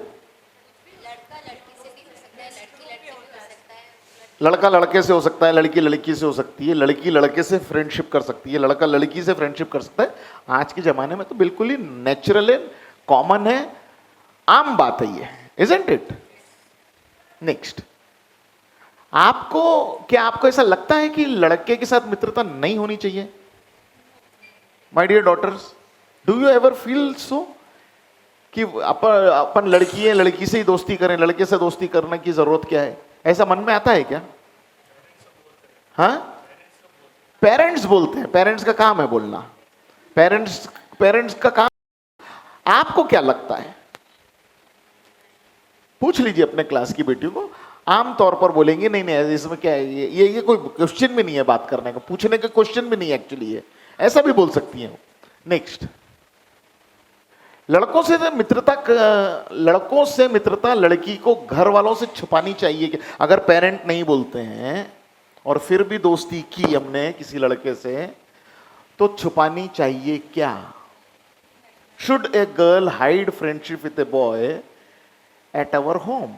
लड़का लड़के से हो सकता है, लड़की लड़की से हो सकती है, लड़की लड़के से फ्रेंडशिप कर सकती है, लड़का लड़की से फ्रेंडशिप कर सकता है। आज के जमाने में तो बिल्कुल ही नेचुरल है, कॉमन है, आम बात है ये, इजंट इट? नेक्स्ट, क्या आपको ऐसा लगता है कि लड़के के साथ मित्रता नहीं होनी चाहिए? My dear daughters, do you ever feel so कि अपन लड़की है, लड़की से ही दोस्ती करें, लड़के से दोस्ती करने की जरूरत क्या है? ऐसा मन में आता है क्या? हाँ, पेरेंट्स बोलते हैं, पेरेंट्स का काम है बोलना, पेरेंट्स का काम। आपको क्या लगता है? पूछ लीजिए अपने क्लास की बेटियों को, आम तौर पर बोलेंगे नहीं नहीं इसमें क्या है, ये कोई क्वेश्चन भी नहीं है बात करने का, पूछने का क्वेश्चन भी नहीं है एक्चुअली, है ऐसा भी बोल सकती हैं। नेक्स्ट, लड़कों से मित्रता लड़की को घर वालों से छुपानी चाहिए कि अगर पेरेंट नहीं बोलते हैं और फिर भी दोस्ती की हमने किसी लड़के से, तो छुपानी चाहिए क्या? Should a girl hide friendship with a boy at our home?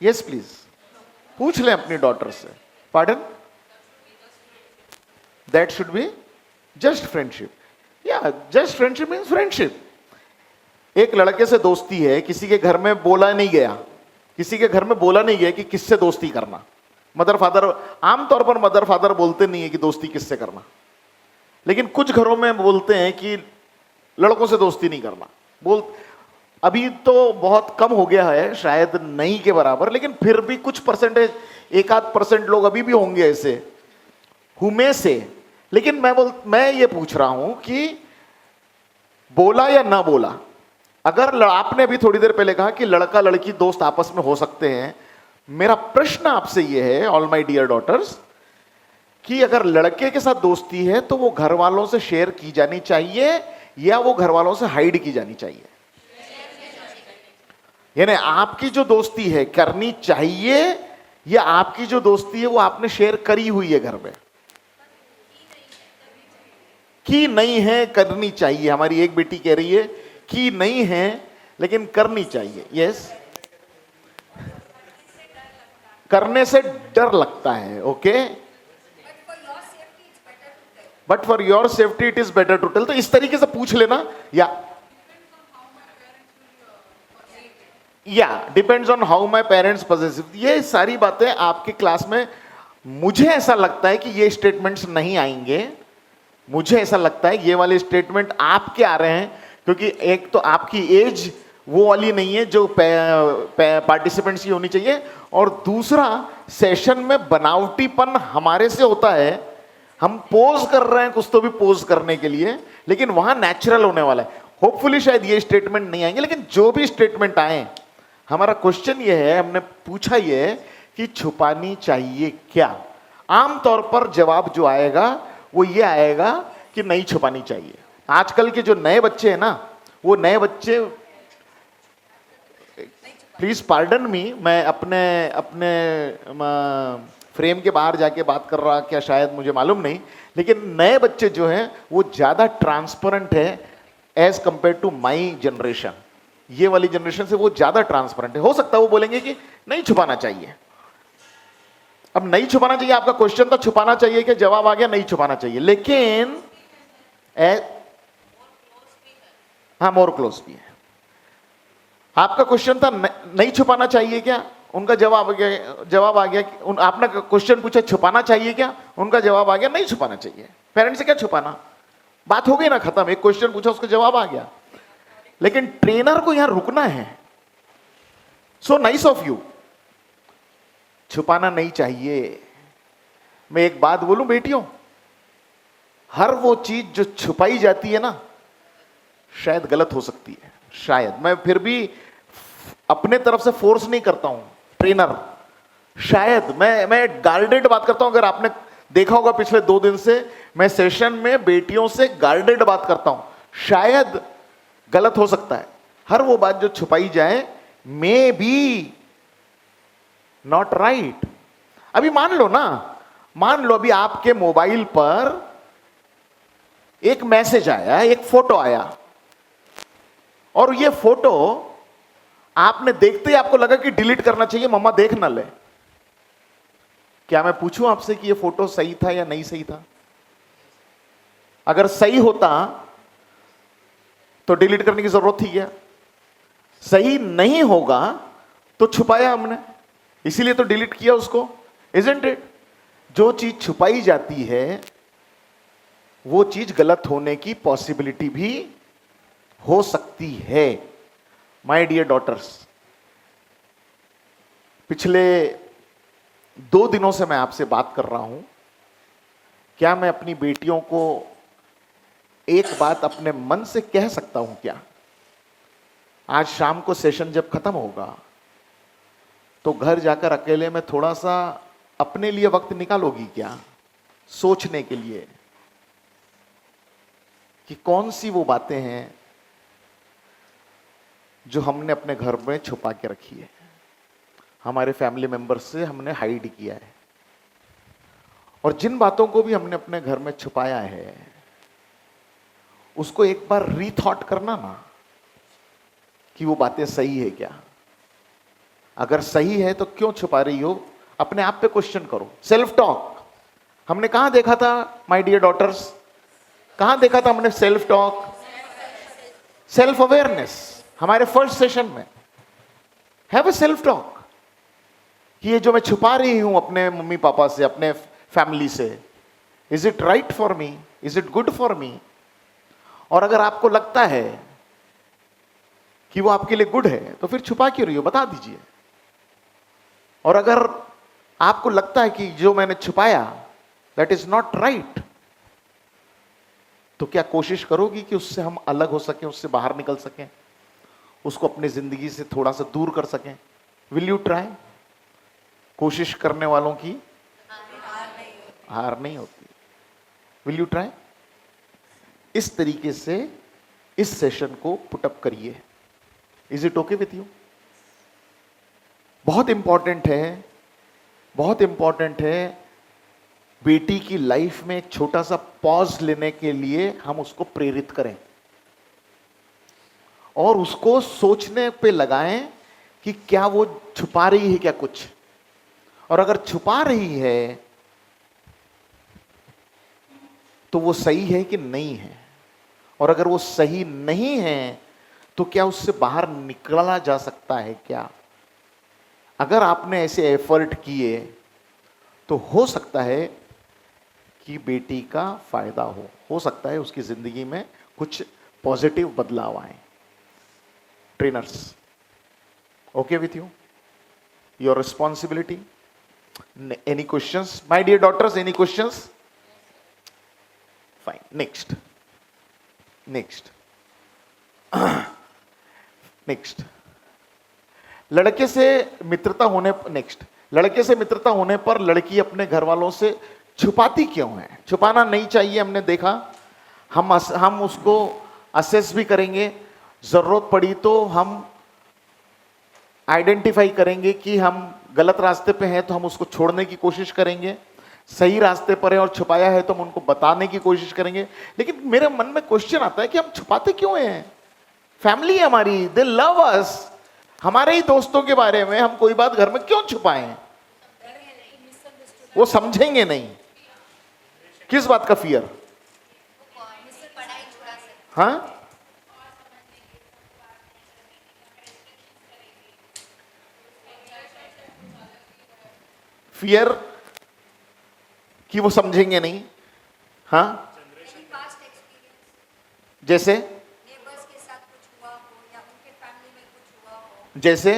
Yes please, पूछ लें अपनी डॉटर से। Pardon? That should be just friendship. या जस्ट फ्रेंडशिप मीन्स फ्रेंडशिप। एक लड़के से दोस्ती है, किसी के घर में बोला नहीं गया, किसी के घर में बोला नहीं गया कि किससे दोस्ती करना। मदर फादर, आमतौर पर मदर फादर बोलते नहीं है कि दोस्ती किससे करना, लेकिन कुछ घरों में बोलते हैं कि लड़कों से दोस्ती नहीं करना। अभी तो बहुत कम हो गया है, शायद नहीं के बराबर, लेकिन फिर भी कुछ परसेंटेज, 1-8% लोग अभी भी होंगे ऐसे हुमे से। लेकिन मैं ये पूछ रहा हूं कि बोला या ना बोला, अगर आपने अभी थोड़ी देर पहले कहा कि लड़का लड़की दोस्त आपस में हो सकते हैं, मेरा प्रश्न आपसे ये है, ऑल माय डियर डॉटर्स, कि अगर लड़के के साथ दोस्ती है तो वो घर वालों से शेयर की जानी चाहिए या वो घर वालों से हाइड की जानी चाहिए? यानी आपकी जो दोस्ती है करनी चाहिए या आपकी जो दोस्ती है वो आपने शेयर करी हुई है घर में? की नहीं है, करनी चाहिए। हमारी एक बेटी कह रही है कि नहीं है लेकिन करनी चाहिए। यस, करने से डर लगता है, okay, but for your safety it is better to tell. तो इस तरीके से पूछ लेना, या या depends on how my parents positive, ये सारी बातें आपके क्लास में मुझे ऐसा लगता है कि ये स्टेटमेंट्स नहीं आएंगे। मुझे ऐसा लगता है ये वाले स्टेटमेंट आपके आ रहे हैं, क्योंकि एक तो आपकी एज वो वाली नहीं है जो पार्टिसिपेंट्स की होनी चाहिए, और दूसरा सेशन में बनावटीपन हमारे से होता है। हम पोज कर रहे हैं कुछ तो भी पोज करने के लिए, लेकिन वहां नेचुरल होने वाला है। होपफुली शायद ये स्टेटमेंट नहीं आएंगे, लेकिन जो भी स्टेटमेंट आए, हमारा क्वेश्चन ये है, हमने पूछा ये है कि छुपानी चाहिए क्या। आमतौर पर जवाब जो आएगा वो ये आएगा कि नहीं छुपानी चाहिए। आजकल के जो नए बच्चे हैं ना, वो नए बच्चे, प्लीज पार्डन मी, मैं अपने फ्रेम के बाहर जाके बात कर रहा क्या शायद मुझे मालूम नहीं, लेकिन नए बच्चे जो हैं वो ज़्यादा ट्रांसपेरेंट है as compare to my generation. ये वाली जनरेशन से वो ज़्यादा ट्रांसपेरेंट है। हो सकता है वो बोलेंगे कि नहीं छुपाना चाहिए। अब नहीं छुपाना चाहिए, आपका क्वेश्चन था छुपाना चाहिए क्या, जवाब आ गया नहीं छुपाना चाहिए। लेकिन हाँ, मोर क्लोज भी है। आपका क्वेश्चन था नहीं छुपाना चाहिए क्या, उनका जवाब आ गया आपने क्वेश्चन पूछा छुपाना चाहिए क्या, उनका जवाब आ गया नहीं छुपाना चाहिए। पेरेंट्स से क्या छुपाना, बात हो गई ना खत्म। एक क्वेश्चन पूछा उसका जवाब आ गया। लेकिन ट्रेनर को यहां रुकना है। सो नाइस ऑफ यू, छुपाना नहीं चाहिए। मैं एक बात बोलूं बेटियों, हर वो चीज जो छुपाई जाती है ना, शायद गलत हो सकती है। शायद, मैं फिर भी अपने तरफ से फोर्स नहीं करता हूं ट्रेनर, शायद मैं गार्डेड बात करता हूं। अगर आपने देखा होगा पिछले 2 दिन से मैं सेशन में बेटियों से गार्डेड बात करता हूं, शायद गलत हो सकता है। हर वो बात जो छुपाई जाए मे बी नॉट राइट। अभी मान लो ना, मान लो अभी आपके मोबाइल पर एक मैसेज आया, एक फोटो आया, और ये फोटो आपने देखते ही आपको लगा कि डिलीट करना चाहिए, मम्मा देख ना ले। क्या मैं पूछूं आपसे कि ये फोटो सही था या नहीं सही था? अगर सही होता तो डिलीट करने की जरूरत थी क्या? सही नहीं होगा तो छुपाया हमने, इसीलिए तो डिलीट किया उसको, इजंट इट? जो चीज छुपाई जाती है वो चीज गलत होने की पॉसिबिलिटी भी हो सकती है। माय डियर डॉटर्स, पिछले 2 दिनों से मैं आपसे बात कर रहा हूं। क्या मैं अपनी बेटियों को एक बात अपने मन से कह सकता हूं क्या? आज शाम को सेशन जब खत्म होगा तो घर जाकर अकेले में थोड़ा सा अपने लिए वक्त निकालोगी क्या, सोचने के लिए कि कौन सी वो बातें हैं जो हमने अपने घर में छुपा के रखी है, हमारे फैमिली मेंबर से हमने हाइड किया है, और जिन बातों को भी हमने अपने घर में छुपाया है उसको एक बार रीथॉट करना ना कि वो बातें सही है क्या। अगर सही है तो क्यों छुपा रही हो, अपने आप पे क्वेश्चन करो। सेल्फ टॉक हमने कहां देखा था माय डियर डॉटर्स, कहां देखा था हमने सेल्फ टॉक? सेल्फ अवेयरनेस हमारे फर्स्ट सेशन में। हैव अ सेल्फ टॉक कि ये जो मैं छुपा रही हूं अपने मम्मी पापा से, अपने फैमिली से, is it right for me, is it good for me? और अगर आपको लगता है कि वो आपके लिए गुड है तो फिर छुपा क्यों रही हो, बता दीजिए। और अगर आपको लगता है कि जो मैंने छुपाया दैट इज नॉट राइट, तो क्या कोशिश करोगी कि उससे हम अलग हो सकें, उससे बाहर निकल सकें, उसको अपनी जिंदगी से थोड़ा सा दूर कर सकें? Will you try? कोशिश करने वालों की हार नहीं होती। Will you try? इस तरीके से इस सेशन को पुटअप करिए। Is it okay with you? बहुत इंपॉर्टेंट है, बहुत इंपॉर्टेंट है। बेटी की लाइफ में एक छोटा सा पॉज लेने के लिए हम उसको प्रेरित करें और उसको सोचने पे लगाएं कि क्या वो छुपा रही है क्या कुछ, और अगर छुपा रही है तो वो सही है कि नहीं है, और अगर वो सही नहीं है तो क्या उससे बाहर निकला जा सकता है क्या? अगर आपने ऐसे एफर्ट किए तो हो सकता है कि बेटी का फायदा हो सकता है उसकी जिंदगी में कुछ पॉजिटिव बदलाव आए। Trainers, okay with you? Your responsibility. Any questions my dear daughters? Any questions? Fine, next next next. लड़के से मित्रता होने नेक्स्ट लड़के से मित्रता होने पर लड़की अपने घर वालों से छुपाती क्यों है? छुपाना नहीं चाहिए, हमने देखा। हम उसको असेस भी करेंगे, जरूरत पड़ी तो हम आइडेंटिफाई करेंगे कि हम गलत रास्ते पे हैं तो हम उसको छोड़ने की कोशिश करेंगे, सही रास्ते पर है और छुपाया है तो हम उनको बताने की कोशिश करेंगे। लेकिन मेरे मन में क्वेश्चन आता है कि हम छुपाते क्यों हैं? फैमिली है हमारी, दे लव अस। हमारे ही दोस्तों के बारे में हम कोई बात घर में क्यों छुपाएं? वो समझेंगे नहीं। किस बात का फियर? हाँ, फियर कि वो समझेंगे नहीं। हाँ, जैसे जैसे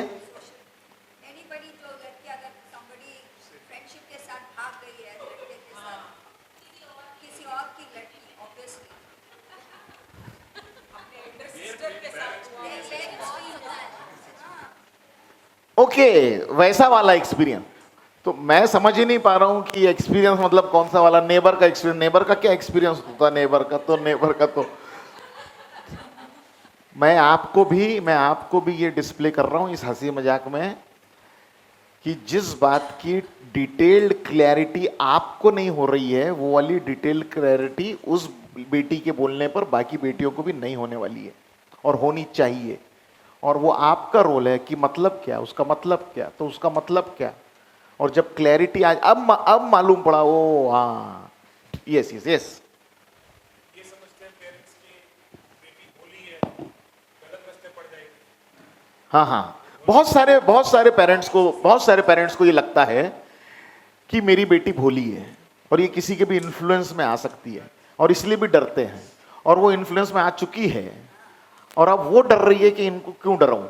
ओके, वैसा वाला एक्सपीरियंस तो मैं समझ ही नहीं पा रहा हूं कि एक्सपीरियंस मतलब कौन सा वाला। नेबर का एक्सपीरियंस, नेबर का क्या एक्सपीरियंस होता है? नेबर का तो मैं आपको भी ये डिस्प्ले कर रहा हूं इस हंसी मजाक में कि जिस बात की डिटेल्ड क्लैरिटी आपको नहीं हो रही है, वो वाली डिटेल्ड क्लैरिटी उस बेटी के बोलने पर बाकी बेटियों को भी नहीं होने वाली है और होनी चाहिए। और वो आपका रोल है कि मतलब क्या, उसका मतलब क्या, तो उसका मतलब क्या। और जब क्लैरिटी आज अब मालूम पड़ा, ओ हाँ, यस यस यस, हाँ हाँ, बहुत सारे पेरेंट्स को ये लगता है कि मेरी बेटी भोली है और ये किसी के भी इन्फ्लुएंस में आ सकती है और इसलिए भी डरते हैं। और वो इन्फ्लुएंस में आ चुकी है और अब वो डर रही है कि इनको क्यों डराऊं।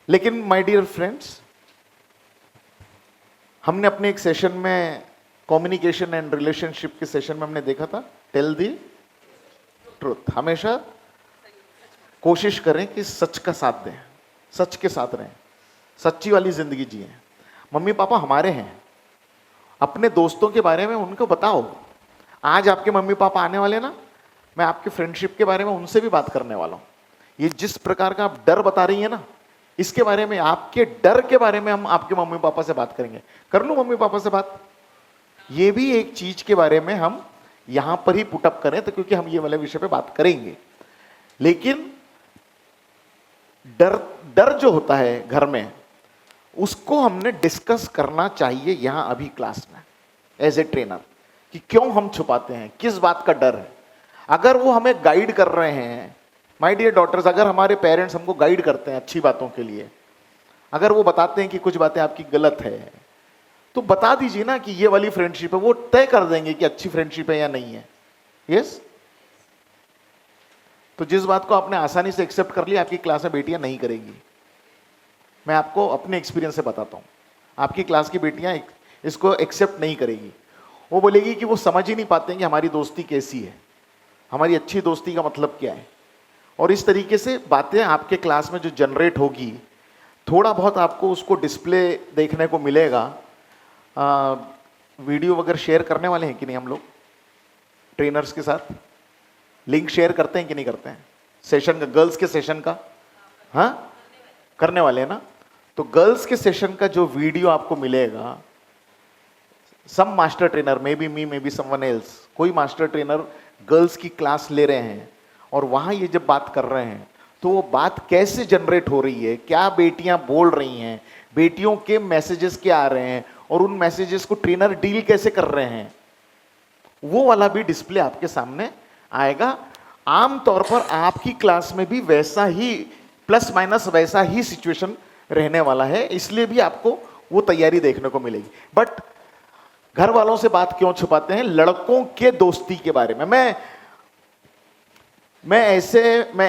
लेकिन माय डियर फ्रेंड्स, हमने अपने एक सेशन में कम्युनिकेशन एंड रिलेशनशिप के सेशन में हमने देखा था, टेल दी ट्रूथ। हमेशा कोशिश करें कि सच का साथ दें, सच के साथ रहें, सच्ची वाली जिंदगी जिए। मम्मी पापा हमारे हैं, अपने दोस्तों के बारे में उनको बताओ। आज आपके मम्मी पापा आने वाले ना, मैं आपके फ्रेंडशिप के बारे में उनसे भी बात करने वाला हूँ। ये जिस प्रकार का आप डर बता रही है ना, इसके बारे में, आपके डर के बारे में हम आपके मम्मी पापा से बात करेंगे। कर लूं मम्मी पापा से बात? ये भी एक चीज के बारे में हम यहां पर ही पुटअप करें, तो क्योंकि हम ये वाले विषय पे बात करेंगे। लेकिन डर जो होता है घर में, उसको हमने डिस्कस करना चाहिए यहां अभी क्लास में एज ए ट्रेनर, कि क्यों हम छुपाते हैं, किस बात का डर है। अगर वो हमें गाइड कर रहे हैं, माय डियर डॉटर्स, अगर हमारे पेरेंट्स हमको गाइड करते हैं अच्छी बातों के लिए, अगर वो बताते हैं कि कुछ बातें आपकी गलत है, तो बता दीजिए ना कि ये वाली फ्रेंडशिप है, वो तय कर देंगे कि अच्छी फ्रेंडशिप है या नहीं है। यस? तो जिस बात को आपने आसानी से एक्सेप्ट कर लिया, आपकी क्लास में बेटियां नहीं करेंगी। मैं आपको अपने एक्सपीरियंस से बताता हूं, आपकी क्लास की बेटियां इसको एक्सेप्ट नहीं करेगी। वो बोलेगी कि वो समझ ही नहीं पाते हैं कि हमारी दोस्ती कैसी है, हमारी अच्छी दोस्ती का मतलब क्या है। और इस तरीके से बातें आपके क्लास में जो जनरेट होगी, थोड़ा बहुत आपको उसको डिस्प्ले देखने को मिलेगा। वीडियो वगैरह शेयर करने वाले हैं कि नहीं हम लोग ट्रेनर्स के साथ? लिंक शेयर करते हैं कि नहीं करते हैं सेशन का, गर्ल्स के सेशन का? हाँ, करने वाले हैं ना। तो गर्ल्स के सेशन का जो वीडियो आपको मिलेगा, some master trainer, may be me, may be someone else, कोई मास्टर ट्रेनर गर्ल्स की क्लास ले रहे हैं और वहां ये जब बात कर रहे हैं तो वो बात कैसे जनरेट हो रही है, क्या बेटियां बोल रही हैं, बेटियों के मैसेजेस क्या आ रहे हैं और उन मैसेजेस को ट्रेनर डील कैसे कर रहे हैं, वो वाला भी डिस्प्ले आपके सामने आएगा। आम तौर पर आपकी क्लास में भी वैसा ही प्लस माइनस वैसा ही सिचुएशन रहने वाला है, इसलिए भी आपको वो तैयारी देखने को मिलेगी। बट घर वालों से बात क्यों छुपाते हैं? लड़कों के दोस्ती के बारे में मैं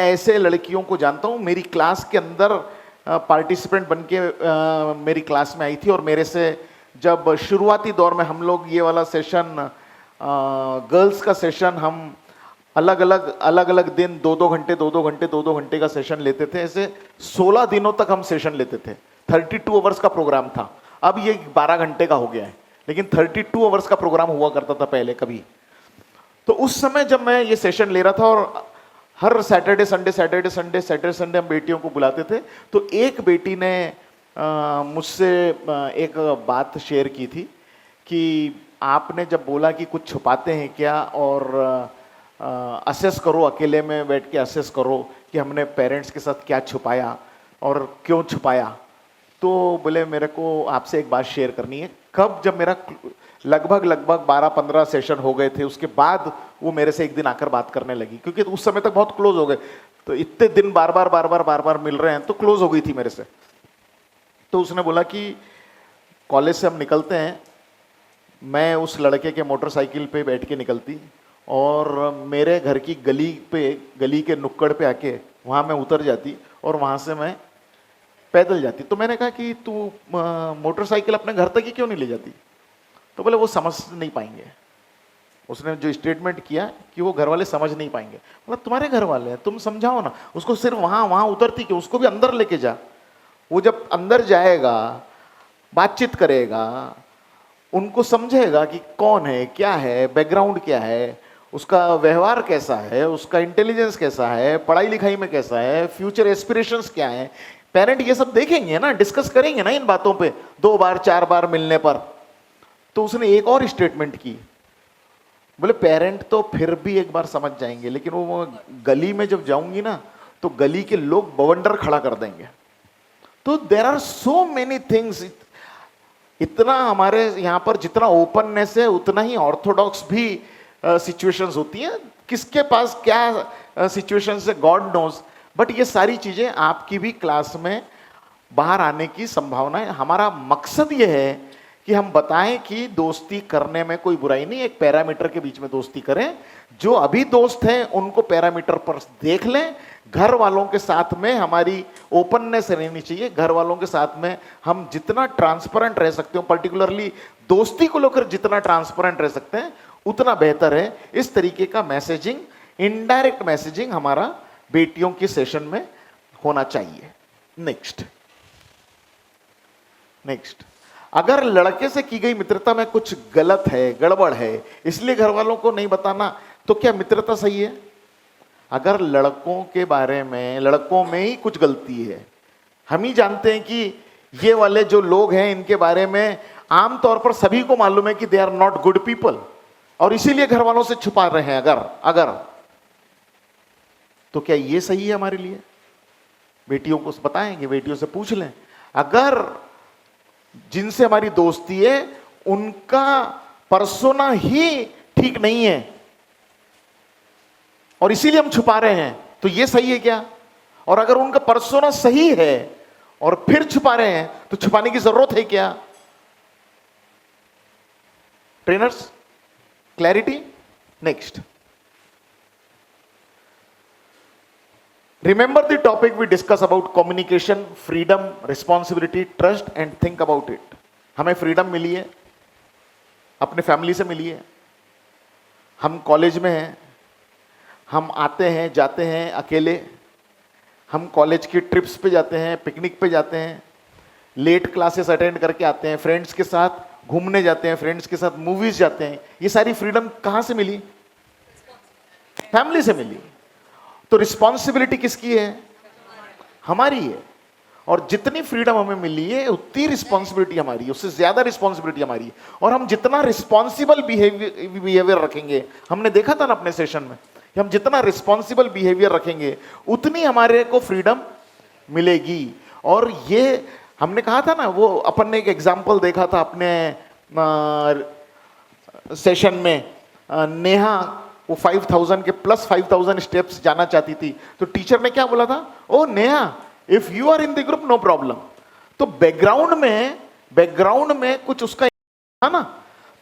ऐसे लड़कियों को जानता हूं। मेरी क्लास के अंदर पार्टिसिपेंट बन के मेरी क्लास में आई थी, और मेरे से जब शुरुआती दौर में हम लोग ये वाला सेशन गर्ल्स का सेशन हम अलग अलग दिन 2-2 घंटे का सेशन लेते थे। ऐसे 16 दिनों तक हम सेशन लेते थे। 32 आवर्स का प्रोग्राम था, अब ये 12 घंटे का हो गया है, लेकिन 32 आवर्स का प्रोग्राम हुआ करता था पहले कभी। तो उस समय जब मैं ये सेशन ले रहा था, और हर सैटरडे संडे हम बेटियों को बुलाते थे, तो एक बेटी ने मुझसे एक बात शेयर की थी कि आपने जब बोला कि कुछ छुपाते हैं क्या, और असेस करो, अकेले में बैठ के असेस करो कि हमने पेरेंट्स के साथ क्या छुपाया और क्यों छुपाया। तो बोले मेरे को आपसे एक बात शेयर करनी है। कब? जब मेरा लगभग 12-15 सेशन हो गए थे, उसके बाद वो मेरे से एक दिन आकर बात करने लगी, क्योंकि उस समय तक बहुत क्लोज हो गए, तो इतने दिन बार बार मिल रहे हैं, तो क्लोज हो गई थी मेरे से। तो उसने बोला कि कॉलेज से हम निकलते हैं, मैं उस लड़के के मोटरसाइकिल पे बैठ के निकलती, और मेरे घर की गली के नुक्कड़ पे आके वहाँ मैं उतर जाती, और वहाँ से मैं पैदल जाती। तो मैंने कहा कि तू मोटरसाइकिल अपने घर तक ही क्यों नहीं ले जाती? तो बोले वो समझ नहीं पाएंगे। उसने जो स्टेटमेंट किया कि वो घर वाले समझ नहीं पाएंगे। मतलब तुम्हारे घर वाले हैं, तुम समझाओ ना उसको, सिर्फ वहाँ उतरती क्यों? उसको भी अंदर लेके जा। वो जब अंदर जाएगा, बातचीत करेगा, उनको समझेगा कि कौन है, क्या है, बैकग्राउंड क्या है, उसका व्यवहार कैसा है, उसका इंटेलिजेंस कैसा है, पढ़ाई लिखाई में कैसा है, फ्यूचर एस्पिरेशंस क्या है। पेरेंट ये सब देखेंगे ना, डिस्कस करेंगे ना इन बातों पे 2 बार 4 बार मिलने पर। तो उसने एक और स्टेटमेंट की, बोले पेरेंट तो फिर भी एक बार समझ जाएंगे, लेकिन वो गली में जब जाऊंगी ना, तो गली के लोग बवंडर खड़ा कर देंगे। तो there are so many things. इतना हमारे यहाँ पर जितना ओपननेस है, उतना ही ऑर्थोडॉक्स भी सिचुएशंस होती हैं। किसके पास क्या सिचुएशंस है, गॉड नोज। बट ये सारी चीजें आपकी भी क्लास में बाहर आने की संभावना है। हमारा मकसद ये है कि हम बताएं कि दोस्ती करने में कोई बुराई नहीं, एक पैरामीटर के बीच में दोस्ती करें। जो अभी दोस्त हैं उनको पैरामीटर पर देख लें। घर वालों के साथ में हमारी ओपननेस रहनी चाहिए। घर वालों के साथ में हम जितना ट्रांसपेरेंट रह सकते हो, पर्टिकुलरली दोस्ती को लेकर जितना ट्रांसपेरेंट रह सकते हैं, उतना बेहतर है। इस तरीके का मैसेजिंग, इनडायरेक्ट मैसेजिंग हमारा बेटियों की सेशन में होना चाहिए। नेक्स्ट, अगर लड़के से की गई मित्रता में कुछ गलत है, गड़बड़ है, इसलिए घर वालों को नहीं बताना, तो क्या मित्रता सही है? अगर लड़कों के बारे में, लड़कों में ही कुछ गलती है, हम ही जानते हैं कि ये वाले जो लोग हैं इनके बारे में आमतौर पर सभी को मालूम है कि they are not good people, और इसीलिए घर वालों से छुपा रहे हैं अगर तो क्या ये सही है हमारे लिए? बेटियों को बताएंगे, बेटियों से पूछ लें। अगर जिनसे हमारी दोस्ती है उनका पर्सोना ही ठीक नहीं है और इसीलिए हम छुपा रहे हैं, तो ये सही है क्या? और अगर उनका पर्सोना सही है और फिर छुपा रहे हैं, तो छुपाने की जरूरत है क्या? Trainers, clarity? Next, remember the topic we discuss about communication, freedom, responsibility, trust and think about it. हमें फ्रीडम मिली है, अपने फैमिली से मिली है, हम कॉलेज में हैं, हम आते हैं जाते हैं अकेले, हम कॉलेज की ट्रिप्स पे जाते हैं, पिकनिक पे जाते हैं, लेट क्लासेस अटेंड करके आते हैं, फ्रेंड्स के साथ घूमने जाते हैं, फ्रेंड्स के साथ मूवीज जाते हैं। ये सारी फ्रीडम कहाँ से मिली? फैमिली से मिली। तो रिस्पॉन्सिबिलिटी किसकी है? हमारी है। और जितनी फ्रीडम हमें मिली है उतनी रिस्पॉन्सिबिलिटी हमारी है, उससे ज्यादा रिस्पॉन्सिबिलिटी हमारी है। और हम जितना रिस्पॉन्सिबल बिहेवियर रखेंगे, हमने देखा था ना अपने सेशन में, हम जितना रिस्पॉन्सिबल बिहेवियर रखेंगे उतनी हमारे को फ्रीडम मिलेगी। और ये हमने कहा था ना, वो अपन ने एक एग्जाम्पल देखा था अपने सेशन में नेहा वो 5000 के प्लस 5000 स्टेप्स जाना चाहती थी, तो टीचर ने क्या बोला था, oh Neha if you are in the group no problem. तो बैकग्राउंड में कुछ उसका है ना।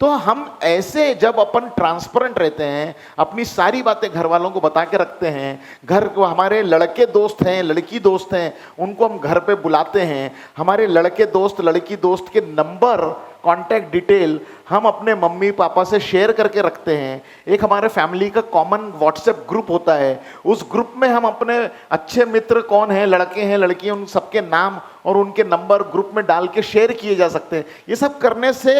तो हम ऐसे जब अपन ट्रांसपेरेंट रहते हैं, अपनी सारी बातें घर वालों को बता के रखते हैं, घर को हमारे लड़के दोस्त हैं, लड़की दोस्त हैं, उनको हम घर पे बुलाते हैं, हमारे लड़के दोस्त लड़की दोस्त के नंबर कॉन्टैक्ट डिटेल हम अपने मम्मी पापा से शेयर करके रखते हैं। एक हमारे फैमिली का कॉमन व्हाट्सएप ग्रुप होता है, उस ग्रुप में हम अपने अच्छे मित्र कौन हैं, लड़के हैं लड़कियां, उन सबके नाम और उनके नंबर ग्रुप में डाल के शेयर किए जा सकते हैं। ये सब करने से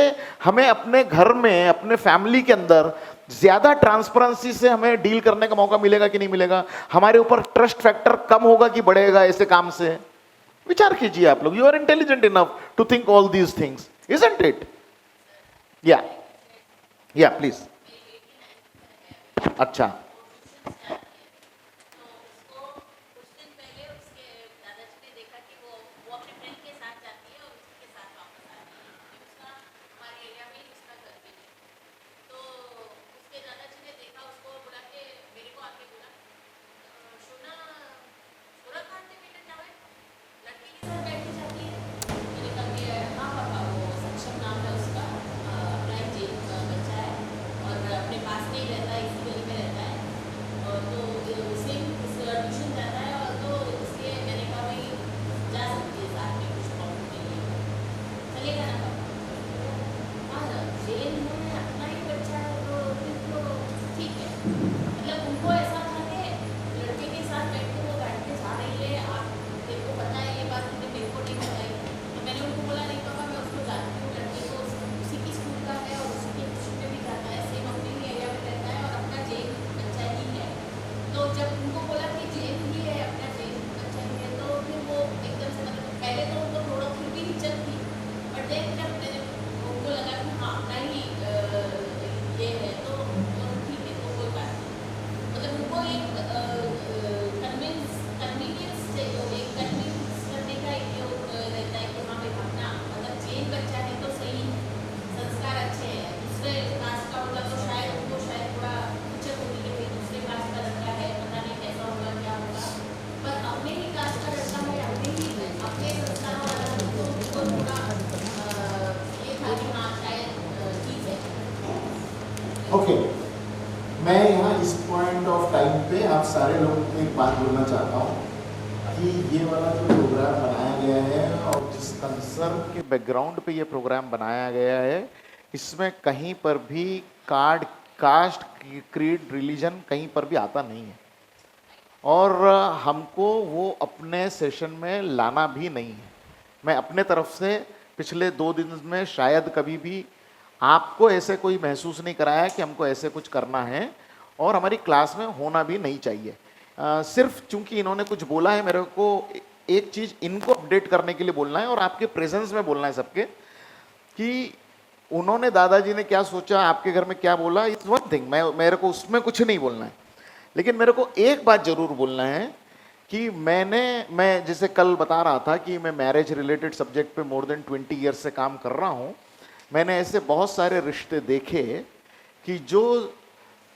हमें अपने घर में, अपने फैमिली के अंदर ज्यादा ट्रांसपेरेंसी से हमें डील करने का मौका मिलेगा कि नहीं मिलेगा, हमारे ऊपर ट्रस्ट फैक्टर कम होगा कि बढ़ेगा ऐसे काम से। विचार कीजिए आप लोग, you are intelligent enough to think all these things, isn't it? Yeah please. अच्छा ओके, मैं यहाँ इस पॉइंट ऑफ टाइम पे आप सारे लोगों को एक बात बोलना चाहता हूँ कि ये वाला जो प्रोग्राम बनाया गया है और जिस कंसर्न के बैकग्राउंड पे ये प्रोग्राम बनाया गया है, इसमें कहीं पर भी कास्ट, क्रीड, रिलीजन कहीं पर भी आता नहीं है और हमको वो अपने सेशन में लाना भी नहीं है। मैं अपने तरफ से पिछले 2 दिन में शायद कभी भी आपको ऐसे कोई महसूस नहीं कराया कि हमको ऐसे कुछ करना है और हमारी क्लास में होना भी नहीं चाहिए। सिर्फ चूंकि इन्होंने कुछ बोला है, मेरे को एक चीज़ इनको अपडेट करने के लिए बोलना है और आपके प्रेजेंस में बोलना है सबके कि उन्होंने दादाजी ने क्या सोचा, आपके घर में क्या बोला, इट्स वन थिंग। मेरे को उसमें कुछ नहीं बोलना है, लेकिन मेरे को एक बात ज़रूर बोलना है कि मैं जैसे कल बता रहा था कि मैं मैरिज रिलेटेड सब्जेक्ट पे मोर देन 20 ईयर्स से काम कर रहा हूँ। मैंने ऐसे बहुत सारे रिश्ते देखे कि जो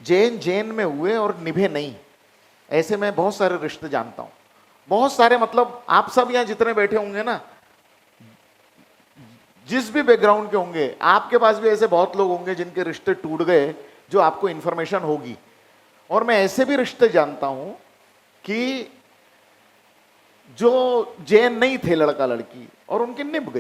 जैन में हुए और निभे नहीं, ऐसे मैं बहुत सारे रिश्ते जानता हूँ। बहुत सारे, मतलब आप सब यहाँ जितने बैठे होंगे ना, जिस भी बैकग्राउंड के होंगे, आपके पास भी ऐसे बहुत लोग होंगे जिनके रिश्ते टूट गए, जो आपको इन्फॉर्मेशन होगी। और मैं ऐसे भी रिश्ते जानता हूँ कि जो जैन नहीं थे लड़का लड़की और उनके निभ गई।